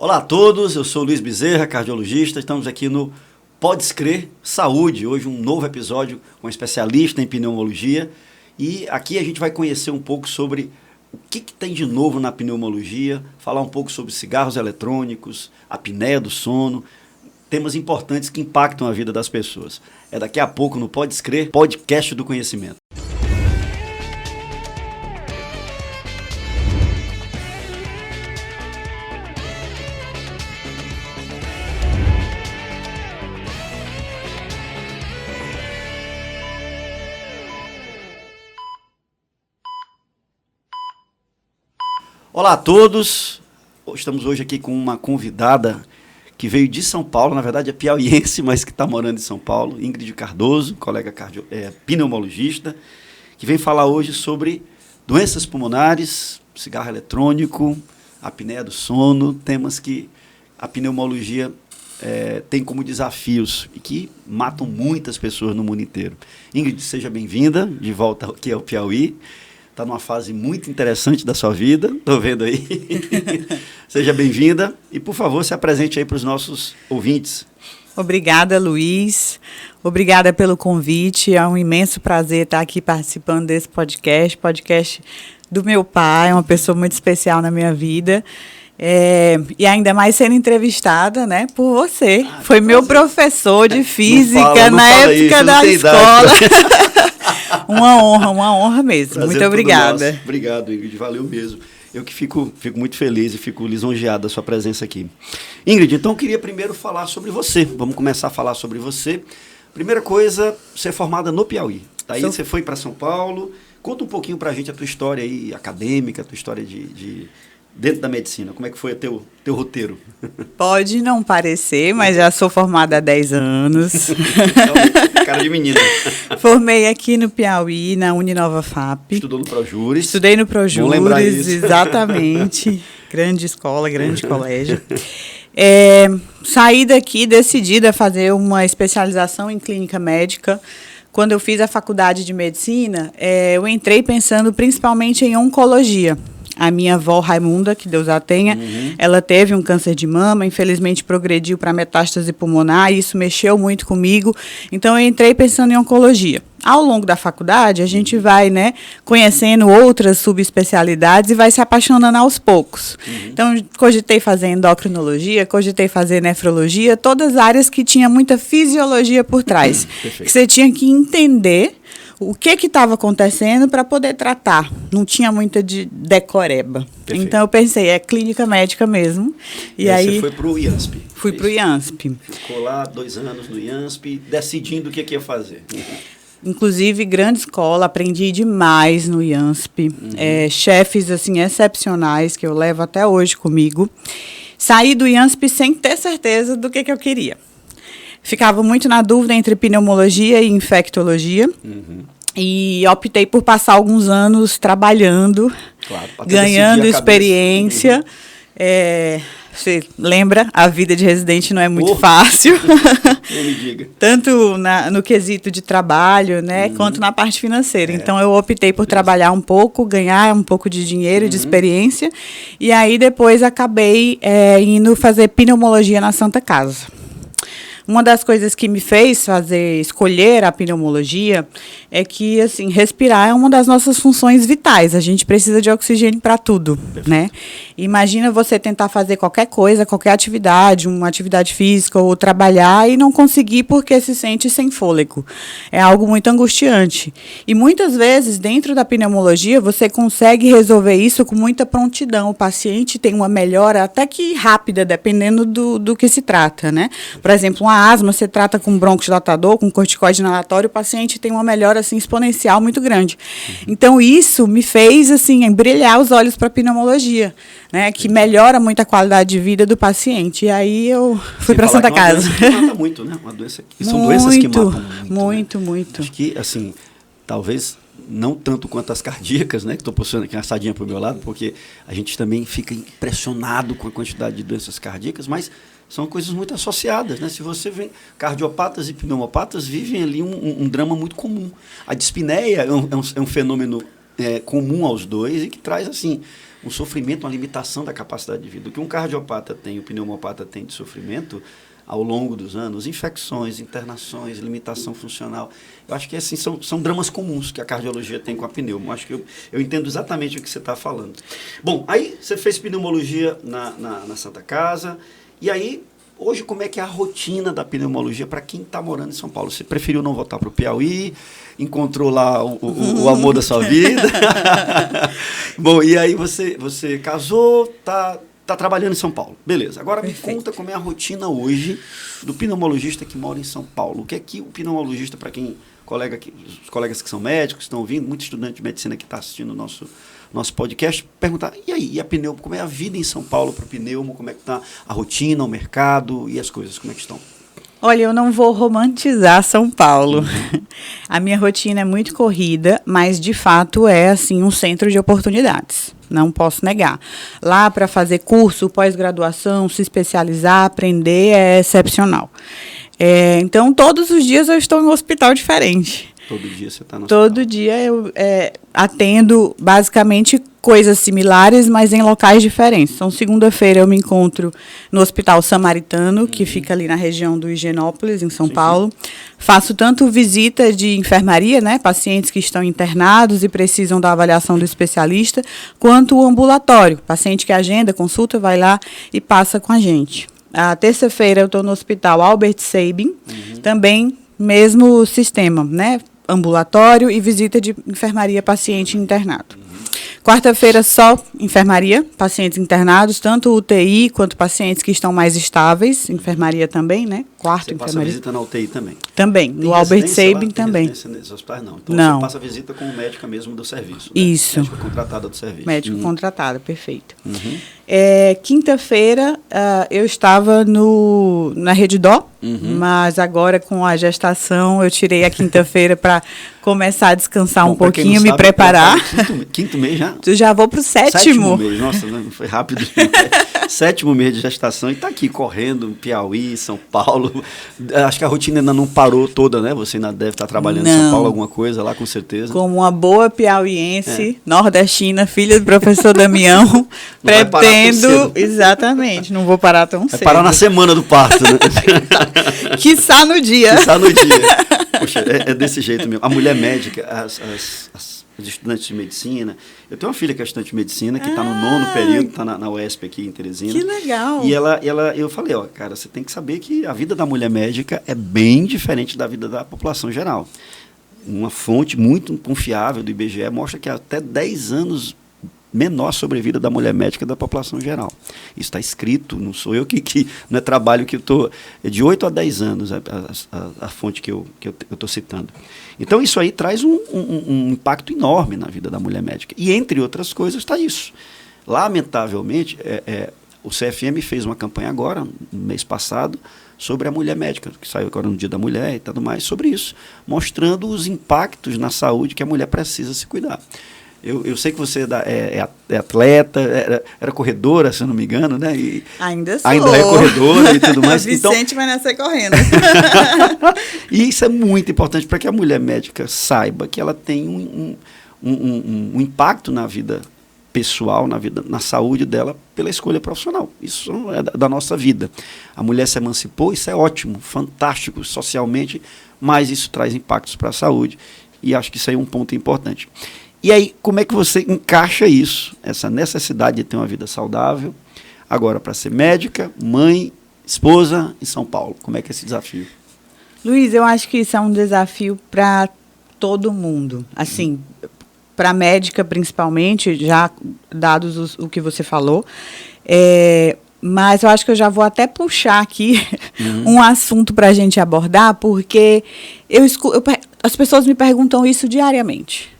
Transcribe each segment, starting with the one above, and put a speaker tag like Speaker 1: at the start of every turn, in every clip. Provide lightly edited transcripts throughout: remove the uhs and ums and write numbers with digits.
Speaker 1: Olá a todos, eu sou o Luiz Bezerra, cardiologista, estamos aqui no Podes Crer Saúde, hoje um novo episódio com um especialista em pneumologia e aqui a gente vai conhecer um pouco sobre o que tem de novo na pneumologia, falar um pouco sobre cigarros eletrônicos, a apneia do sono, temas importantes que impactam a vida das pessoas. É daqui a pouco no Podes Crer, podcast do conhecimento. Olá a todos, estamos hoje aqui com uma convidada que veio de São Paulo, na verdade é piauiense, mas que está morando em São Paulo, Ingrid Cardoso, colega pneumologista, que vem falar hoje sobre doenças pulmonares, cigarro eletrônico, apneia do sono, temas que a pneumologia tem como desafios e que matam muitas pessoas no mundo inteiro. Ingrid, seja bem-vinda, de volta aqui ao Piauí. Está numa fase muito interessante da sua vida, estou vendo aí. Seja bem-vinda e, por favor, se apresente aí para os nossos ouvintes.
Speaker 2: Obrigada, Luiz. Obrigada pelo convite. É um imenso prazer estar aqui participando desse podcast do meu pai, uma pessoa muito especial na minha vida. E ainda mais sendo entrevistada, né, por você. Foi meu professor de física na época da escola. Uma honra mesmo.
Speaker 1: Prazer,
Speaker 2: muito obrigada.
Speaker 1: Nosso. Obrigado, Ingrid. Valeu mesmo. Eu que fico muito feliz e fico lisonjeado da sua presença aqui. Ingrid, então eu queria primeiro falar sobre você. Vamos começar a falar sobre você. Primeira coisa, você é formada no Piauí. Daí você foi para São Paulo. Conta um pouquinho para a gente a tua história aí, acadêmica, a tua história dentro da medicina. Como é que foi o teu roteiro?
Speaker 2: Pode não parecer, mas já sou formada há 10 anos.
Speaker 1: Então, cara de menina.
Speaker 2: Formei aqui no Piauí, na Uninova FAP.
Speaker 1: Estudou no Projuris.
Speaker 2: Estudei no Projuris,
Speaker 1: vou lembrar isso.
Speaker 2: Exatamente. Grande escola, grande colégio. Saí daqui decidida a fazer uma especialização em clínica médica. Quando eu fiz a faculdade de medicina, eu entrei pensando principalmente em oncologia. A minha avó Raimunda, que Deus a tenha, ela teve um câncer de mama, infelizmente progrediu para metástase pulmonar, e isso mexeu muito comigo, então eu entrei pensando em oncologia. Ao longo da faculdade, a gente vai, conhecendo outras subespecialidades e vai se apaixonando aos poucos. Então, cogitei fazer endocrinologia, cogitei fazer nefrologia, todas áreas que tinha muita fisiologia por trás. Que você tinha que entender o que estava acontecendo para poder tratar. Não tinha muita de decoreba. Perfeito. Então, eu pensei, é clínica médica mesmo. E aí
Speaker 1: você foi para o IANSP?
Speaker 2: Fui para o IANSP.
Speaker 1: Ficou lá 2 anos no IANSP, decidindo o que ia fazer.
Speaker 2: Inclusive, grande escola, aprendi demais no IANSP. Chefes, assim, excepcionais, que eu levo até hoje comigo. Saí do IANSP sem ter certeza do que eu queria. Ficava muito na dúvida entre pneumologia e infectologia. E optei por passar alguns anos trabalhando, ganhando experiência. Você lembra? A vida de residente não é muito fácil.
Speaker 1: Não me diga.
Speaker 2: Tanto no quesito de trabalho, quanto na parte financeira. Então, eu optei por trabalhar um pouco, ganhar um pouco de dinheiro, de experiência. E aí, depois, acabei indo fazer pneumologia na Santa Casa. Uma das coisas que me fez escolher a pneumologia é que, assim, respirar é uma das nossas funções vitais. A gente precisa de oxigênio para tudo, né? Imagina você tentar fazer qualquer coisa, qualquer atividade, uma atividade física ou trabalhar e não conseguir porque se sente sem fôlego. É algo muito angustiante. E muitas vezes, dentro da pneumologia, você consegue resolver isso com muita prontidão. O paciente tem uma melhora até que rápida, dependendo do que se trata, né? Por exemplo, uma asma, você trata com broncodilatador, com corticoide inalatório, o paciente tem uma melhora assim, exponencial muito grande. Então, isso me fez assim, brilhar os olhos para a pneumologia, que melhora muito a qualidade de vida do paciente. E aí eu fui para Santa Casa.
Speaker 1: Doença que mata muito, né? São doenças que matam muito.
Speaker 2: Muito.
Speaker 1: Acho que, assim, talvez não tanto quanto as cardíacas, né? Que estou postando aqui uma sardinha para o meu lado, porque a gente também fica impressionado com a quantidade de doenças cardíacas, mas são coisas muito associadas, né? Se você vê, cardiopatas e pneumopatas vivem ali um drama muito comum. A dispneia é um fenômeno comum aos dois e que traz, assim, um sofrimento, uma limitação da capacidade de vida. O que um cardiopata tem, o pneumopata tem de sofrimento ao longo dos anos, infecções, internações, limitação funcional. Eu acho que assim, são dramas comuns que a cardiologia tem com a pneumo. Acho que eu entendo exatamente o que você está falando. Bom, aí você fez pneumologia na Santa Casa, e aí, hoje, como é que é a rotina da pneumologia para quem está morando em São Paulo? Você preferiu não voltar para o Piauí, encontrou lá o amor da sua vida. Bom, e aí você casou, está trabalhando em São Paulo. Beleza. Agora Perfeito. Me conta como é a rotina hoje do pneumologista que mora em São Paulo. O que é que o pneumologista, para quem os colegas que são médicos, estão ouvindo, muito estudante de medicina que está assistindo o nosso podcast, perguntar, e aí, e a pneumo, como é a vida em São Paulo para o pneumo, como é que está a rotina, o mercado e as coisas, como é que estão?
Speaker 2: Olha, eu não vou romantizar São Paulo. A minha rotina é muito corrida, mas de fato é assim um centro de oportunidades. Não posso negar. Lá para fazer curso, pós-graduação, se especializar, aprender é excepcional. Então, todos os dias eu estou em um hospital diferente.
Speaker 1: Todo dia você está no hospital?
Speaker 2: Todo dia eu atendo basicamente coisas similares, mas em locais diferentes. Então, segunda-feira eu me encontro no Hospital Samaritano, que fica ali na região do Higienópolis, em São Paulo. Faço tanto visita de enfermaria, né, pacientes que estão internados e precisam da avaliação do especialista, quanto o ambulatório. Paciente que agenda, consulta, vai lá e passa com a gente. A terça-feira eu estou no Hospital Albert Sabin, também mesmo sistema, né? Ambulatório e visita de enfermaria paciente internado. Quarta-feira só enfermaria, pacientes internados, tanto UTI quanto pacientes que estão mais estáveis, enfermaria também, né?
Speaker 1: Você passa visita na UTI também?
Speaker 2: Também, no Albert Sabin também.
Speaker 1: Nesses hospitais não. Então
Speaker 2: não.
Speaker 1: Você passa visita com o médico mesmo do serviço.
Speaker 2: Né? Isso.
Speaker 1: Médico contratado do serviço.
Speaker 2: Médico contratado, perfeito. Quinta-feira eu estava na Rede Dó, mas agora com a gestação eu tirei a quinta-feira para começar a descansar um pouquinho, me preparar.
Speaker 1: Quinto mês já?
Speaker 2: Já vou para o sétimo.
Speaker 1: Mês, nossa, não foi rápido. 7º mês de gestação e está aqui correndo, Piauí, São Paulo. Acho que a rotina ainda não parou toda, né? Você ainda deve estar trabalhando em São Paulo, alguma coisa lá, com certeza.
Speaker 2: Como uma boa piauiense, nordestina, filha do professor Damião, pretendo... Exatamente, não vou parar tão cedo.
Speaker 1: Vai parar na semana do parto, né?
Speaker 2: Quiçá no dia.
Speaker 1: Quiçá no dia. Poxa, é desse jeito mesmo. A mulher médica, os estudantes de medicina. Eu tenho uma filha que é estudante de medicina, que está no 9º período, está na UESP aqui em Teresina.
Speaker 2: Que legal.
Speaker 1: E eu falei, cara, você tem que saber que a vida da mulher médica é bem diferente da vida da população geral. Uma fonte muito confiável do IBGE mostra que até 10 anos menor sobrevida da mulher médica da população geral. Isso está escrito, não sou eu que não é trabalho que eu estou... É de 8 a 10 anos a fonte que eu estou citando. Então, isso aí traz um impacto enorme na vida da mulher médica. E, entre outras coisas, está isso. Lamentavelmente, o CFM fez uma campanha agora, no mês passado, sobre a mulher médica, que saiu agora no Dia da Mulher e tudo mais, sobre isso, mostrando os impactos na saúde que a mulher precisa se cuidar. Eu sei que você é atleta, era corredora, se eu não me engano, né? E
Speaker 2: ainda sou.
Speaker 1: Ainda é corredora e tudo mais.
Speaker 2: Vicente vai nascer correndo.
Speaker 1: E isso é muito importante para que a mulher médica saiba que ela tem um impacto na vida pessoal, na saúde dela, pela escolha profissional. Isso é da nossa vida. A mulher se emancipou, isso é ótimo, fantástico socialmente, mas isso traz impactos para a saúde. E acho que isso aí é um ponto importante. E aí, como é que você encaixa isso, essa necessidade de ter uma vida saudável, agora para ser médica, mãe, esposa em São Paulo? Como é que é esse desafio?
Speaker 2: Luiz, eu acho que isso é um desafio para todo mundo. Assim, para a médica principalmente, já dados o que você falou. Mas eu acho que eu já vou até puxar aqui um assunto para a gente abordar, porque as pessoas me perguntam isso diariamente.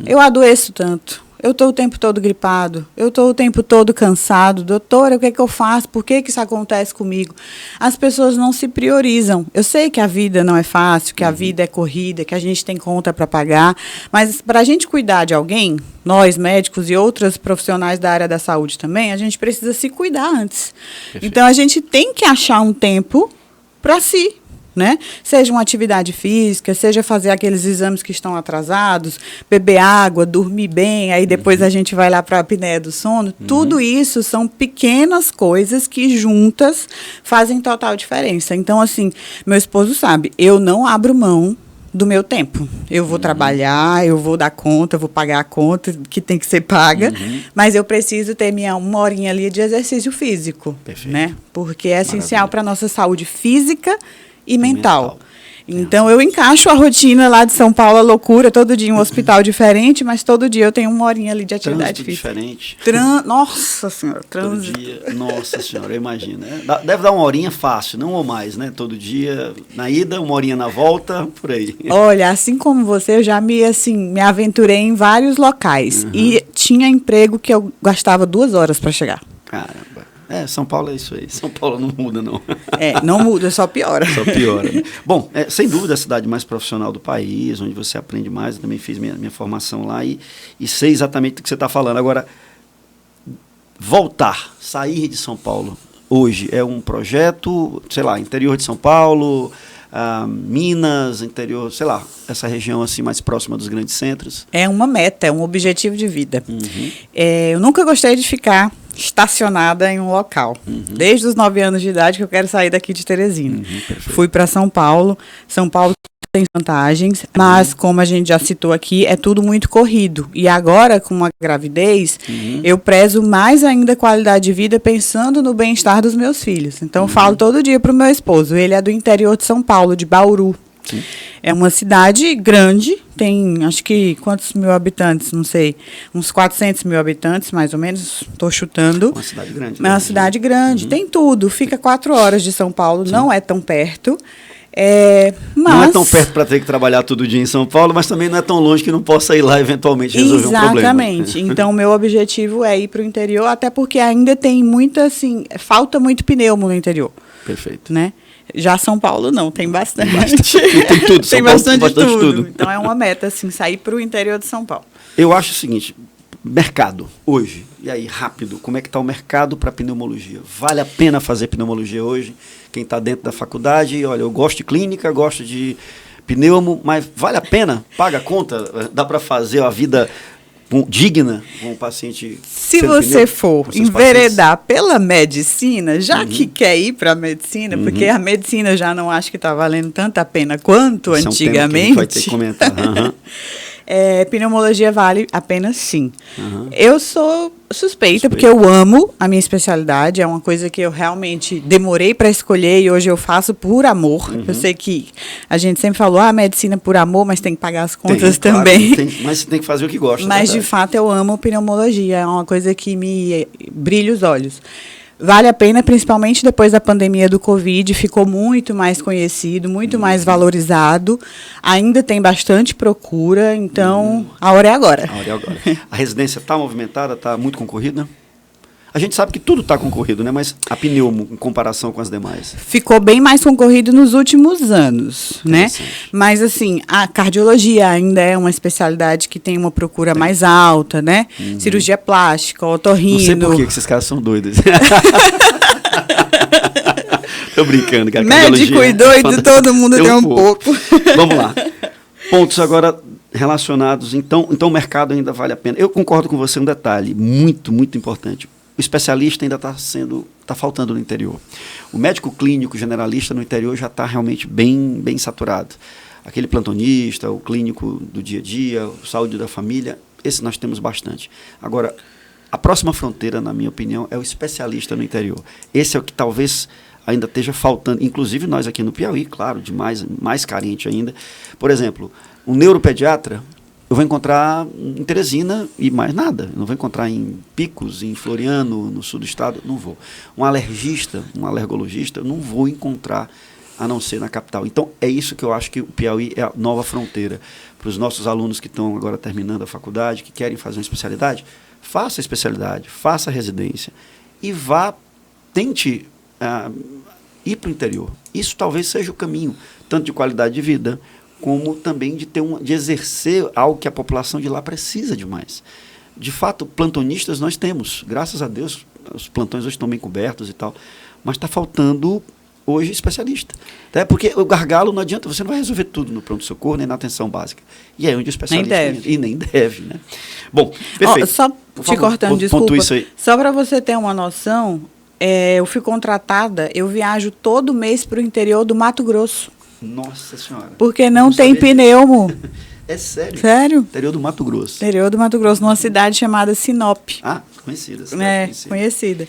Speaker 2: Eu adoeço tanto, eu estou o tempo todo gripado, eu estou o tempo todo cansado. Doutora, o que é que eu faço? Por que isso acontece comigo? As pessoas não se priorizam. Eu sei que a vida não é fácil, que a vida é corrida, que a gente tem conta para pagar, mas para a gente cuidar de alguém, nós médicos e outros profissionais da área da saúde também, a gente precisa se cuidar antes. Perfeito. Então, a gente tem que achar um tempo para si. né? Seja uma atividade física, seja fazer aqueles exames que estão atrasados, beber água, dormir bem, aí depois a gente vai lá para a apneia do sono. Tudo isso são pequenas coisas que juntas fazem total diferença. Então, assim, meu esposo sabe, eu não abro mão do meu tempo. Eu vou trabalhar, eu vou dar conta, eu vou pagar a conta que tem que ser paga, mas eu preciso ter minha 1 horinha ali de exercício físico, né? Porque é essencial para a nossa saúde física e mental. Então, eu encaixo a rotina lá de São Paulo, a loucura, todo dia em um hospital diferente, mas todo dia eu tenho 1 horinha ali de atividade física.
Speaker 1: Diferente.
Speaker 2: Nossa Senhora, trânsito.
Speaker 1: Todo dia, nossa Senhora, eu imagino. Né? Deve dar 1 horinha fácil, não ou mais, né? Todo dia, na ida, 1 horinha na volta, por aí.
Speaker 2: Olha, assim como você, eu já me aventurei em vários locais. E tinha emprego que eu gastava 2 horas para chegar.
Speaker 1: Caramba. São Paulo é isso aí. São Paulo não muda, não.
Speaker 2: Não muda, só piora.
Speaker 1: Só piora. Né? Bom, sem dúvida a cidade mais profissional do país, onde você aprende mais. Eu também fiz minha formação lá e sei exatamente do que você está falando. Agora, sair de São Paulo hoje é um projeto, sei lá, interior de São Paulo, Minas, interior, sei lá, essa região assim mais próxima dos grandes centros? É
Speaker 2: uma meta, é um objetivo de vida. Eu nunca gostei de ficar estacionada em um local. Desde os 9 anos de idade que eu quero sair daqui de Teresina. Fui para São Paulo. São Paulo tem vantagens, mas como a gente já citou aqui, é tudo muito corrido. E agora, com a gravidez, eu prezo mais ainda a qualidade de vida pensando no bem-estar dos meus filhos. Então, eu falo todo dia para o meu esposo. Ele é do interior de São Paulo, de Bauru. Sim. É uma cidade grande, tem acho que quantos mil habitantes, não sei, uns 400 mil habitantes, mais ou menos, estou chutando.
Speaker 1: Uma cidade grande.
Speaker 2: É uma cidade grande, tem tudo, fica 4 horas de São Paulo, não é tão perto. Mas...
Speaker 1: Não é tão perto para ter que trabalhar todo dia em São Paulo, mas também não é tão longe que não possa ir lá eventualmente resolver um problema.
Speaker 2: Exatamente. Então, meu objetivo é ir para o interior, até porque ainda tem muita, assim, falta muito pneumo no interior.
Speaker 1: Perfeito.
Speaker 2: Né? Já São Paulo não, tem bastante.
Speaker 1: Tem tudo,
Speaker 2: tem bastante tudo. Então é uma meta, assim, sair para o interior de São Paulo.
Speaker 1: Eu acho o seguinte, mercado, hoje, e aí, rápido, como é que está o mercado para pneumologia? Vale a pena fazer pneumologia hoje? Quem está dentro da faculdade, olha, eu gosto de clínica, gosto de pneumo, mas vale a pena? Paga a conta? Dá para fazer a vida digna com o paciente?
Speaker 2: Se você for enveredar pela medicina, já que quer ir para a medicina, porque a medicina eu já não acho que está valendo tanta pena quanto antigamente.
Speaker 1: Vai ter que comentar.
Speaker 2: Pneumologia vale a pena sim. Eu sou suspeita, porque eu amo a minha especialidade, é uma coisa que eu realmente demorei para escolher e hoje eu faço por amor. Eu sei que a gente sempre falou, medicina por amor, mas tem que pagar as contas também.
Speaker 1: Claro, mas você tem que fazer o que gosta.
Speaker 2: Mas de fato eu amo pneumologia, é uma coisa que me brilha os olhos. Vale a pena, principalmente depois da pandemia do Covid, ficou muito mais conhecido, muito mais valorizado. Ainda tem bastante procura, então a hora é agora.
Speaker 1: A hora é agora. A residência está movimentada, está muito concorrida? A gente sabe que tudo está concorrido, né? Mas a pneumo, em comparação com as demais?
Speaker 2: Ficou bem mais concorrido nos últimos anos, né? Mas, assim, a cardiologia ainda é uma especialidade que tem uma procura mais alta, né? Cirurgia plástica, otorrino.
Speaker 1: Não sei por que esses caras são doidos. Tô brincando, cara.
Speaker 2: Médico e doido, todo mundo tem um pouco.
Speaker 1: Vamos lá. Pontos agora relacionados. Então, o mercado ainda vale a pena. Eu concordo com você um detalhe muito, muito importante. O especialista ainda está faltando no interior. O médico clínico generalista no interior já está realmente bem saturado. Aquele plantonista, o clínico do dia a dia, o saúde da família, esse nós temos bastante. Agora, a próxima fronteira, na minha opinião, é o especialista no interior. Esse é o que talvez ainda esteja faltando, inclusive nós aqui no Piauí, claro, mais carente ainda. Por exemplo, um neuropediatra, eu vou encontrar em Teresina e mais nada. Eu não vou encontrar em Picos, em Floriano, no sul do estado, não vou. Um alergista, um alergologista, eu não vou encontrar, a não ser na capital. Então, é isso que eu acho que o Piauí é a nova fronteira. Para os nossos alunos que estão agora terminando a faculdade, que querem fazer uma especialidade, faça a especialidade, faça a residência e tente ir para o interior. Isso talvez seja o caminho, tanto de qualidade de vida, como também de exercer algo que a população de lá precisa demais. De fato, plantonistas nós temos, graças a Deus, os plantões hoje estão bem cobertos e tal, mas está faltando hoje especialista. Até porque o gargalo não adianta, você não vai resolver tudo no pronto-socorro, nem na atenção básica. E é onde o especialista
Speaker 2: nem deve.
Speaker 1: E nem deve, né? Bom, perfeito.
Speaker 2: Só te cortando, desculpa.
Speaker 1: Isso aí.
Speaker 2: Só para você ter uma noção, eu fui contratada, eu viajo todo mês para o interior do Mato Grosso.
Speaker 1: Nossa Senhora.
Speaker 2: Porque não tem pneumo.
Speaker 1: É sério?
Speaker 2: Sério?
Speaker 1: Interior do Mato Grosso.
Speaker 2: Interior do Mato Grosso, numa cidade chamada Sinop.
Speaker 1: Ah, conhecida.
Speaker 2: Conhecida.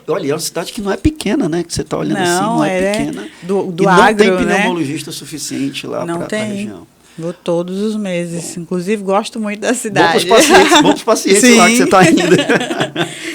Speaker 1: Olha, é uma cidade que não é pequena, né? Que você está olhando assim, não é pequena.
Speaker 2: Do
Speaker 1: e
Speaker 2: agro,
Speaker 1: não tem pneumologista suficiente lá para a região.
Speaker 2: Vou todos os meses. Bom. Inclusive, gosto muito da cidade.
Speaker 1: Vamos para os pacientes lá que você está indo.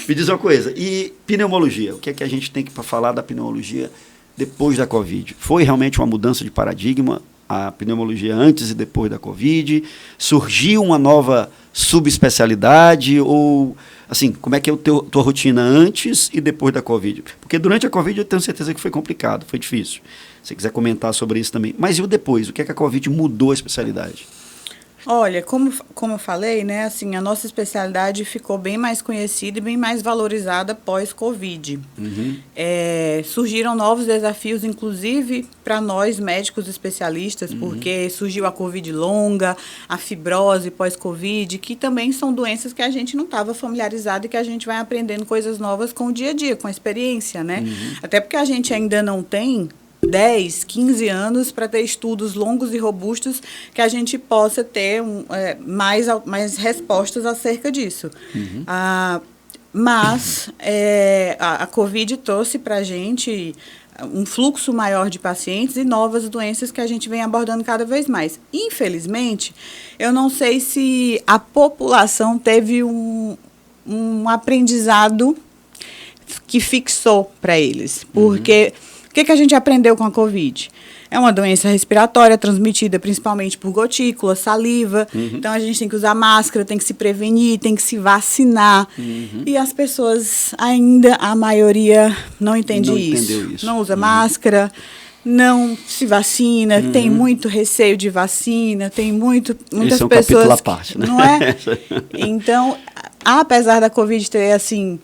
Speaker 1: Me diz uma coisa, e pneumologia? O que é que a gente tem para falar da pneumologia depois da Covid? Foi realmente uma mudança de paradigma? A pneumologia antes e depois da Covid? Surgiu uma nova subespecialidade? Ou, assim, como é que é a tua rotina antes e depois da Covid? Porque durante a Covid eu tenho certeza que foi complicado, foi difícil. Se você quiser comentar sobre isso também. Mas e o depois? O que é que a Covid mudou a especialidade?
Speaker 2: Olha, como eu falei, né, assim, a nossa especialidade ficou bem mais conhecida e bem mais valorizada pós-Covid. Surgiram novos desafios, inclusive para nós médicos especialistas, porque surgiu a Covid longa, a fibrose pós-Covid, que também são doenças que a gente não estava familiarizado e que a gente vai aprendendo coisas novas com o dia a dia, com a experiência, né? Até porque a gente ainda não tem 10, 15 anos para ter estudos longos e robustos que a gente possa ter mais respostas acerca disso. Mas a Covid trouxe para a gente um fluxo maior de pacientes e novas doenças que a gente vem abordando cada vez mais. Infelizmente, eu não sei se a população teve um aprendizado que fixou para eles, porque... O que a gente aprendeu com a Covid? É uma doença respiratória transmitida principalmente por gotícula, saliva. Então, a gente tem que usar máscara, tem que se prevenir, tem que se vacinar. E as pessoas ainda, a maioria, não entende isso. Não usa máscara, não se vacina, tem muito receio de vacina, tem muitas
Speaker 1: Esse é um
Speaker 2: pessoas...
Speaker 1: capítulo à parte, né?
Speaker 2: Não é? Então, apesar da Covid ter, assim...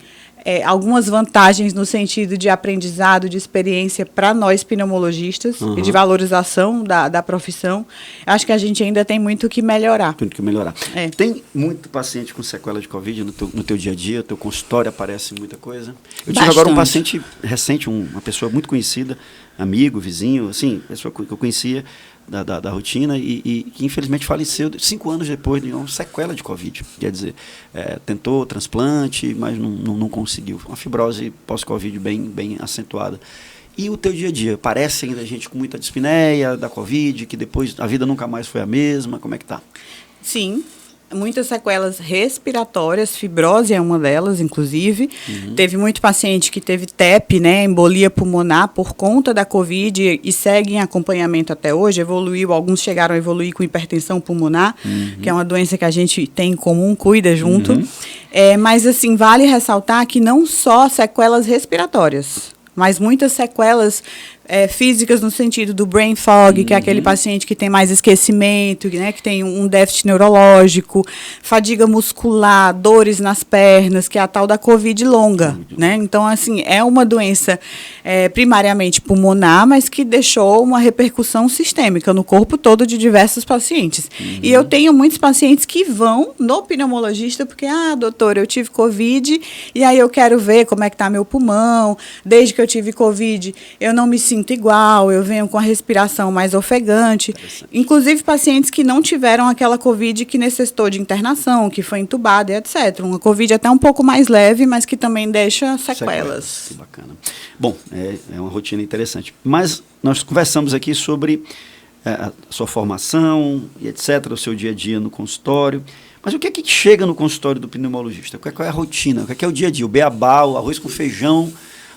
Speaker 2: algumas vantagens no sentido de aprendizado, de experiência para nós pneumologistas e de valorização da profissão. Acho que a gente ainda tem muito que melhorar.
Speaker 1: Tem que melhorar. Tem muito paciente com sequela de Covid no teu dia a dia? Teu consultório aparece muita coisa? Eu tive agora um paciente recente, uma pessoa muito conhecida, amigo, vizinho, assim, pessoa que eu conhecia, da rotina e que infelizmente faleceu 5 anos depois de uma sequela de Covid. Quer dizer, tentou transplante, mas não conseguiu. Uma fibrose pós-Covid bem acentuada. E o teu dia a dia? Parece ainda gente com muita dispneia da Covid, que depois a vida nunca mais foi a mesma? Como é que tá?
Speaker 2: Sim. Muitas sequelas respiratórias, fibrose é uma delas, inclusive. Teve muito paciente que teve TEP, né, embolia pulmonar, por conta da Covid e segue em acompanhamento até hoje. Alguns chegaram a evoluir com hipertensão pulmonar, que é uma doença que a gente tem em comum, cuida junto. Mas, assim, vale ressaltar que não só sequelas respiratórias, mas muitas sequelas físicas no sentido do brain fog, que é aquele paciente que tem mais esquecimento, né, que tem um déficit neurológico, fadiga muscular, dores nas pernas, que é a tal da Covid longa, né? Então, assim, é uma doença primariamente pulmonar, mas que deixou uma repercussão sistêmica no corpo todo de diversos pacientes. E eu tenho muitos pacientes que vão no pneumologista porque, doutor, eu tive Covid e aí eu quero ver como é que está meu pulmão. Desde que eu tive Covid, eu não me sinto igual, eu venho com a respiração mais ofegante. Inclusive pacientes que não tiveram aquela Covid que necessitou de internação, que foi entubada e etc. Uma Covid até um pouco mais leve, mas que também deixa sequelas.
Speaker 1: Que bacana. Bom, é uma rotina interessante. Mas nós conversamos aqui sobre a sua formação e etc., o seu dia a dia no consultório. Mas o que é que chega no consultório do pneumologista? Qual é a rotina? O que é o dia a dia? O beabá, o arroz com feijão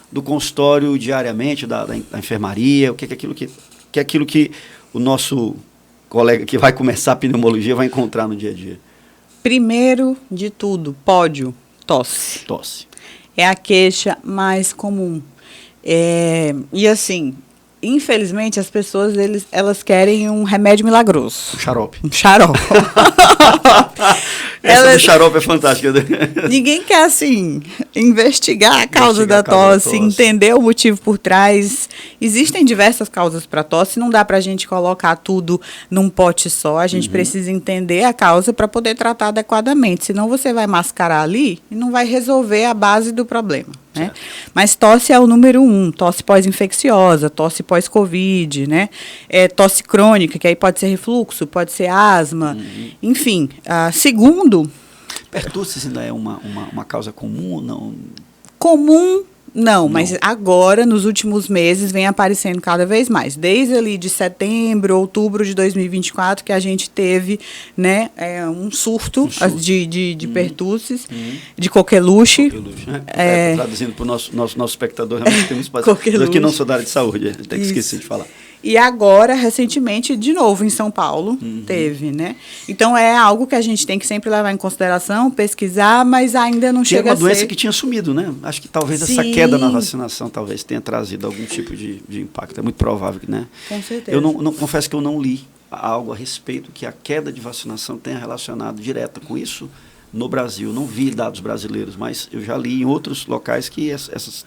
Speaker 1: do consultório diariamente, da enfermaria? O que é aquilo que o nosso colega que vai começar a pneumologia vai encontrar no dia a dia?
Speaker 2: Primeiro de tudo, pódio, tosse.
Speaker 1: Tosse.
Speaker 2: É a queixa mais comum. E assim, infelizmente, as pessoas elas querem um remédio milagroso.
Speaker 1: Um xarope.
Speaker 2: Um xarope.
Speaker 1: Essa do xarope é fantástica.
Speaker 2: Ninguém quer, assim, investigar a causa da tosse, entender o motivo por trás. Existem diversas causas para tosse, não dá para a gente colocar tudo num pote só. A gente precisa entender a causa para poder tratar adequadamente. Senão você vai mascarar ali e não vai resolver a base do problema. Né? Mas tosse é o número 1, tosse pós-infecciosa, tosse pós-Covid, né? Tosse crônica, que aí pode ser refluxo, pode ser asma, enfim. Segundo...
Speaker 1: Pertussis ainda é uma causa comum? Não?
Speaker 2: Comum, não, mas agora, nos últimos meses, vem aparecendo cada vez mais. Desde ali de setembro, outubro de 2024, que a gente teve, né, um surto de pertussis, de coqueluche.
Speaker 1: Né? Traduzindo para o nosso espectador, realmente tem um espaço. Eu que não sou da área de saúde, até que esqueci de falar.
Speaker 2: E agora, recentemente, de novo, em São Paulo, teve, né? Então, é algo que a gente tem que sempre levar em consideração, pesquisar, mas ainda não chega a ser...
Speaker 1: É uma doença que tinha sumido, né? Acho que talvez essa queda na vacinação talvez tenha trazido algum tipo de impacto. É muito provável, né?
Speaker 2: Com certeza.
Speaker 1: Eu não confesso que eu não li algo a respeito que a queda de vacinação tenha relacionado direto com isso no Brasil. Não vi dados brasileiros, mas eu já li em outros locais que essas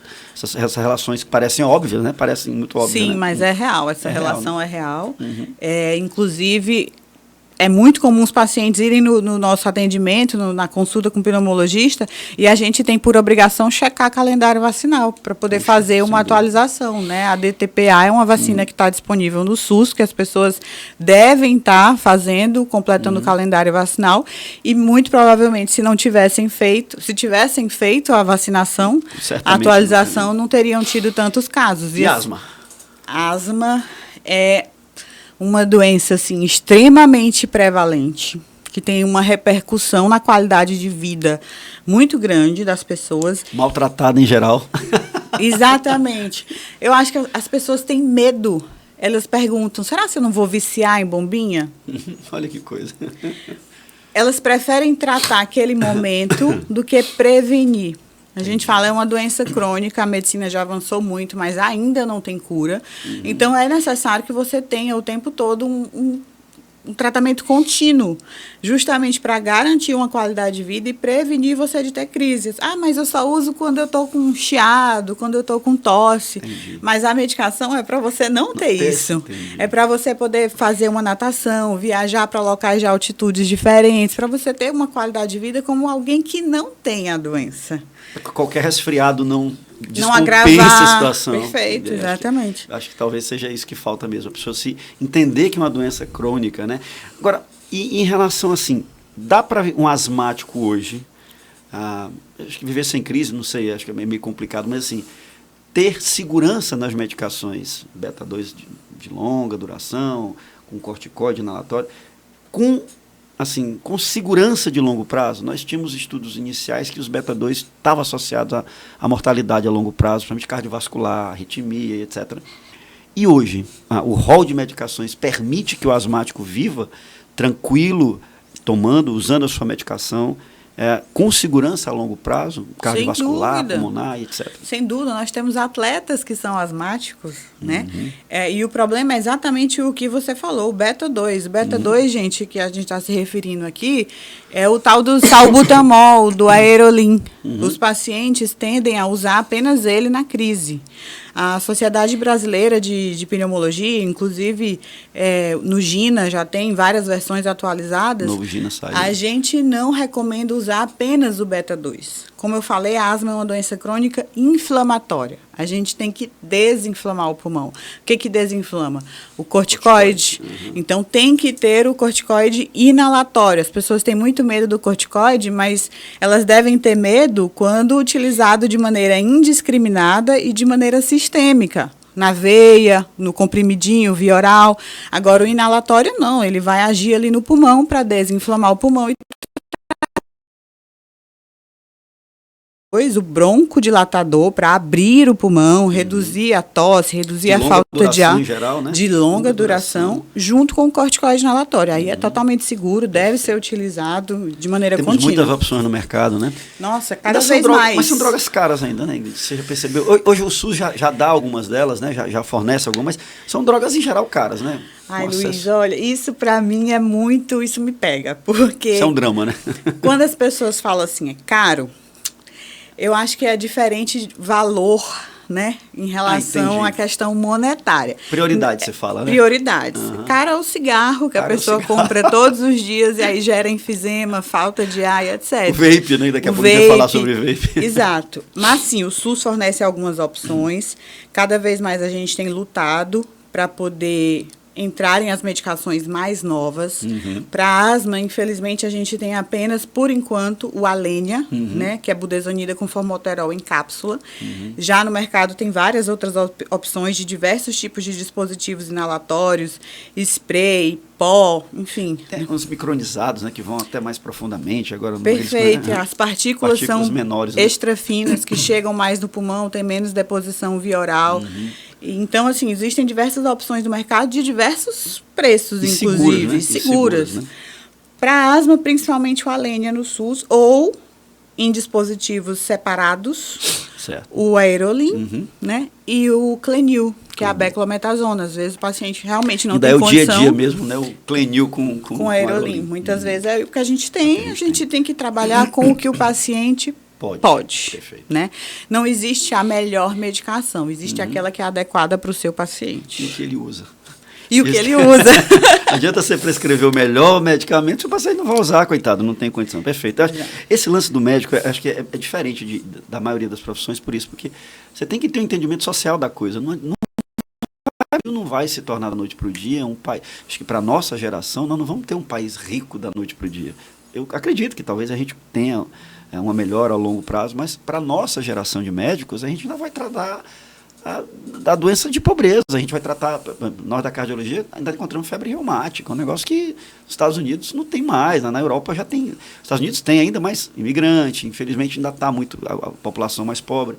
Speaker 1: relações que parecem óbvias, né? Parecem muito óbvias.
Speaker 2: Sim,
Speaker 1: né?
Speaker 2: mas é real. Essa relação
Speaker 1: real, né?
Speaker 2: é real. Inclusive, é muito comum os pacientes irem no nosso atendimento, na consulta com o pneumologista, e a gente tem por obrigação checar calendário vacinal para poder fazer uma atualização, né? A DTPA é uma vacina que está disponível no SUS, que as pessoas devem estar fazendo, completando o calendário vacinal, e muito provavelmente, se tivessem feito a vacinação, a atualização, não teriam tido tantos casos.
Speaker 1: E asma?
Speaker 2: Asma é uma doença assim, extremamente prevalente, que tem uma repercussão na qualidade de vida muito grande das pessoas.
Speaker 1: Maltratada em geral.
Speaker 2: Exatamente. Eu acho que as pessoas têm medo. Elas perguntam, será que eu não vou viciar em bombinha?
Speaker 1: Olha que coisa.
Speaker 2: Elas preferem tratar aquele momento do que prevenir. A gente fala, é uma doença crônica, a medicina já avançou muito, mas ainda não tem cura. Então, é necessário que você tenha o tempo todo um tratamento contínuo, justamente para garantir uma qualidade de vida e prevenir você de ter crises. Mas eu só uso quando eu estou com chiado, quando eu estou com tosse.
Speaker 1: Entendi.
Speaker 2: Mas a medicação é para você não ter isso.
Speaker 1: Entendi.
Speaker 2: É para você poder fazer uma natação, viajar para locais de altitudes diferentes, para você ter uma qualidade de vida como alguém que não tem a doença.
Speaker 1: Qualquer resfriado não
Speaker 2: agravar
Speaker 1: a situação.
Speaker 2: Perfeito, exatamente.
Speaker 1: Acho que talvez seja isso que falta mesmo, a pessoa se entender que é uma doença crônica, né? Agora, e em relação assim, dá para um asmático hoje, acho que viver sem crise, não sei, acho que é meio complicado, mas assim, ter segurança nas medicações, beta-2 de longa duração, com corticoide inalatório, com segurança de longo prazo. Nós tínhamos estudos iniciais que os beta-2 estavam associados à mortalidade a longo prazo, principalmente cardiovascular, arritmia, etc. E hoje, o rol de medicações permite que o asmático viva tranquilo, usando a sua medicação, com segurança a longo prazo, cardiovascular, pulmonar, etc.
Speaker 2: Sem dúvida, nós temos atletas que são asmáticos, né? E o problema é exatamente o que você falou, o beta-2. O beta-2, gente, que a gente está se referindo aqui, é o tal do salbutamol, do Aerolin. Os pacientes tendem a usar apenas ele na crise. A Sociedade Brasileira de Pneumologia, inclusive no GINA, já tem várias versões atualizadas.
Speaker 1: Novo GINA saiu.
Speaker 2: A gente não recomenda usar apenas o beta-2. Como eu falei, a asma é uma doença crônica inflamatória. A gente tem que desinflamar o pulmão. O que desinflama? O corticoide. Então, tem que ter o corticoide inalatório. As pessoas têm muito medo do corticoide, mas elas devem ter medo quando utilizado de maneira indiscriminada e de maneira sistêmica. Na veia, no comprimidinho, via oral. Agora, o inalatório não. Ele vai agir ali no pulmão para desinflamar o pulmão e o broncodilatador para abrir o pulmão, reduzir a tosse, reduzir a falta de ar,
Speaker 1: em geral, né?
Speaker 2: de longa duração, junto com o corticoide inalatório. Aí é totalmente seguro, deve ser utilizado de maneira
Speaker 1: Temos
Speaker 2: contínua.
Speaker 1: muitas opções no mercado, né?
Speaker 2: Nossa, cada vez mais.
Speaker 1: Mas são drogas caras ainda, né? Você já percebeu? Hoje o SUS já dá algumas delas, né? Já fornece algumas, mas são drogas em geral caras, né?
Speaker 2: Ai, Luiz, olha, isso para mim é muito, isso me pega, porque...
Speaker 1: Isso é um drama, né?
Speaker 2: Quando as pessoas falam assim, é caro, eu acho que é diferente de valor, né, em relação à questão monetária.
Speaker 1: Prioridade, você fala, né?
Speaker 2: Prioridades. Cara, é o cigarro que a pessoa compra todos os dias e aí gera enfisema, falta de ar, etc.
Speaker 1: O vape, né? Daqui a pouco a gente vai falar sobre vape.
Speaker 2: Exato. Mas sim, o SUS fornece algumas opções. Cada vez mais a gente tem lutado para poder entrarem as medicações mais novas. Para asma, infelizmente, a gente tem apenas, por enquanto, o Alenia, né, que é budesonida com formoterol em cápsula. Já no mercado tem várias outras opções de diversos tipos de dispositivos inalatórios, spray, pó, enfim.
Speaker 1: Tem uns micronizados, né, que vão até mais profundamente. Agora,
Speaker 2: Perfeito. Eles, as partículas são
Speaker 1: menores, né?
Speaker 2: Extra finas, que chegam mais no pulmão, tem menos deposição via oral. Então, assim, existem diversas opções do mercado de diversos preços, inclusive, seguras. Né? Para asma, principalmente o Alenia no SUS, ou em dispositivos separados, o Aerolim, né? E o Clenil, que é a beclometasona. Às vezes o paciente realmente não tem condição.
Speaker 1: E daí é o dia a dia mesmo, né? O Clenil com
Speaker 2: Aerolim. Muitas vezes é o que a gente tem, a gente tem que trabalhar com o que o paciente pode.
Speaker 1: Perfeito.
Speaker 2: Né? Não existe a melhor medicação, existe aquela que é adequada para o seu paciente.
Speaker 1: E o que ele usa.
Speaker 2: E o que ele usa.
Speaker 1: Não adianta você prescrever o melhor medicamento se o paciente não vai usar, coitado, não tem condição. Perfeito. Esse lance do médico, acho que é diferente da maioria das profissões por isso, porque você tem que ter um entendimento social da coisa. Não vai se tornar da noite para o dia um país. Acho que para a nossa geração, nós não vamos ter um país rico da noite para o dia. Eu acredito que talvez a gente tenha uma melhora a longo prazo, mas para a nossa geração de médicos, a gente ainda vai tratar da doença de pobreza. A gente vai tratar, nós da cardiologia, ainda encontramos febre reumática, um negócio que nos Estados Unidos não tem mais, na Europa já tem, os Estados Unidos tem ainda mais imigrante, infelizmente ainda está muito a população mais pobre.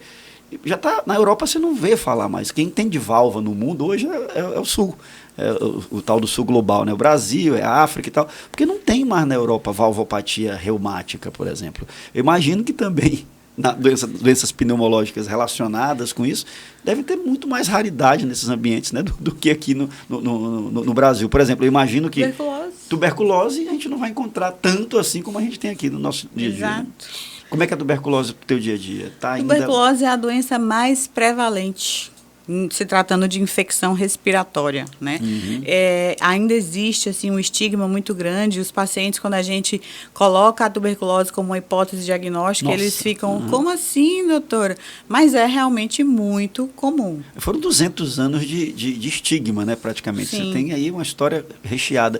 Speaker 1: Já está, na Europa você não vê falar mais. Quem tem de válvula no mundo hoje é o Sul. O tal do Sul global, né? O Brasil, a África e tal, porque não tem mais na Europa valvopatia reumática, por exemplo. Eu imagino que também doenças pneumológicas relacionadas com isso deve ter muito mais raridade nesses ambientes, né, do que aqui no Brasil. Por exemplo, eu imagino que tuberculose a gente não vai encontrar tanto assim como a gente tem aqui no nosso dia a dia.
Speaker 2: Exato.
Speaker 1: Né? Como é que é a tuberculose para o teu dia a dia?
Speaker 2: Tuberculose é a doença mais prevalente se tratando de infecção respiratória, né? Ainda existe assim um estigma muito grande. Os pacientes, quando a gente coloca a tuberculose como uma hipótese diagnóstica, eles ficam, como assim, doutora? Mas é realmente muito comum.
Speaker 1: Foram 200 anos de estigma, né, praticamente. Sim. Você tem aí uma história recheada.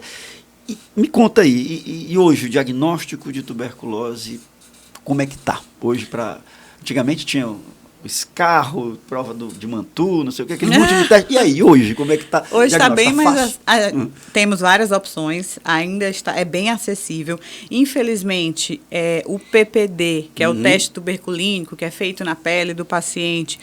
Speaker 1: E me conta aí, e hoje o diagnóstico de tuberculose, como é que está? Hoje, antigamente tinha o escarro, prova de Mantoux, não sei o que, aquele monte de teste. E aí, hoje, como é que está?
Speaker 2: Hoje está bem, mas temos várias opções, ainda é bem acessível. Infelizmente, o PPD, que é o teste tuberculínico, que é feito na pele do paciente,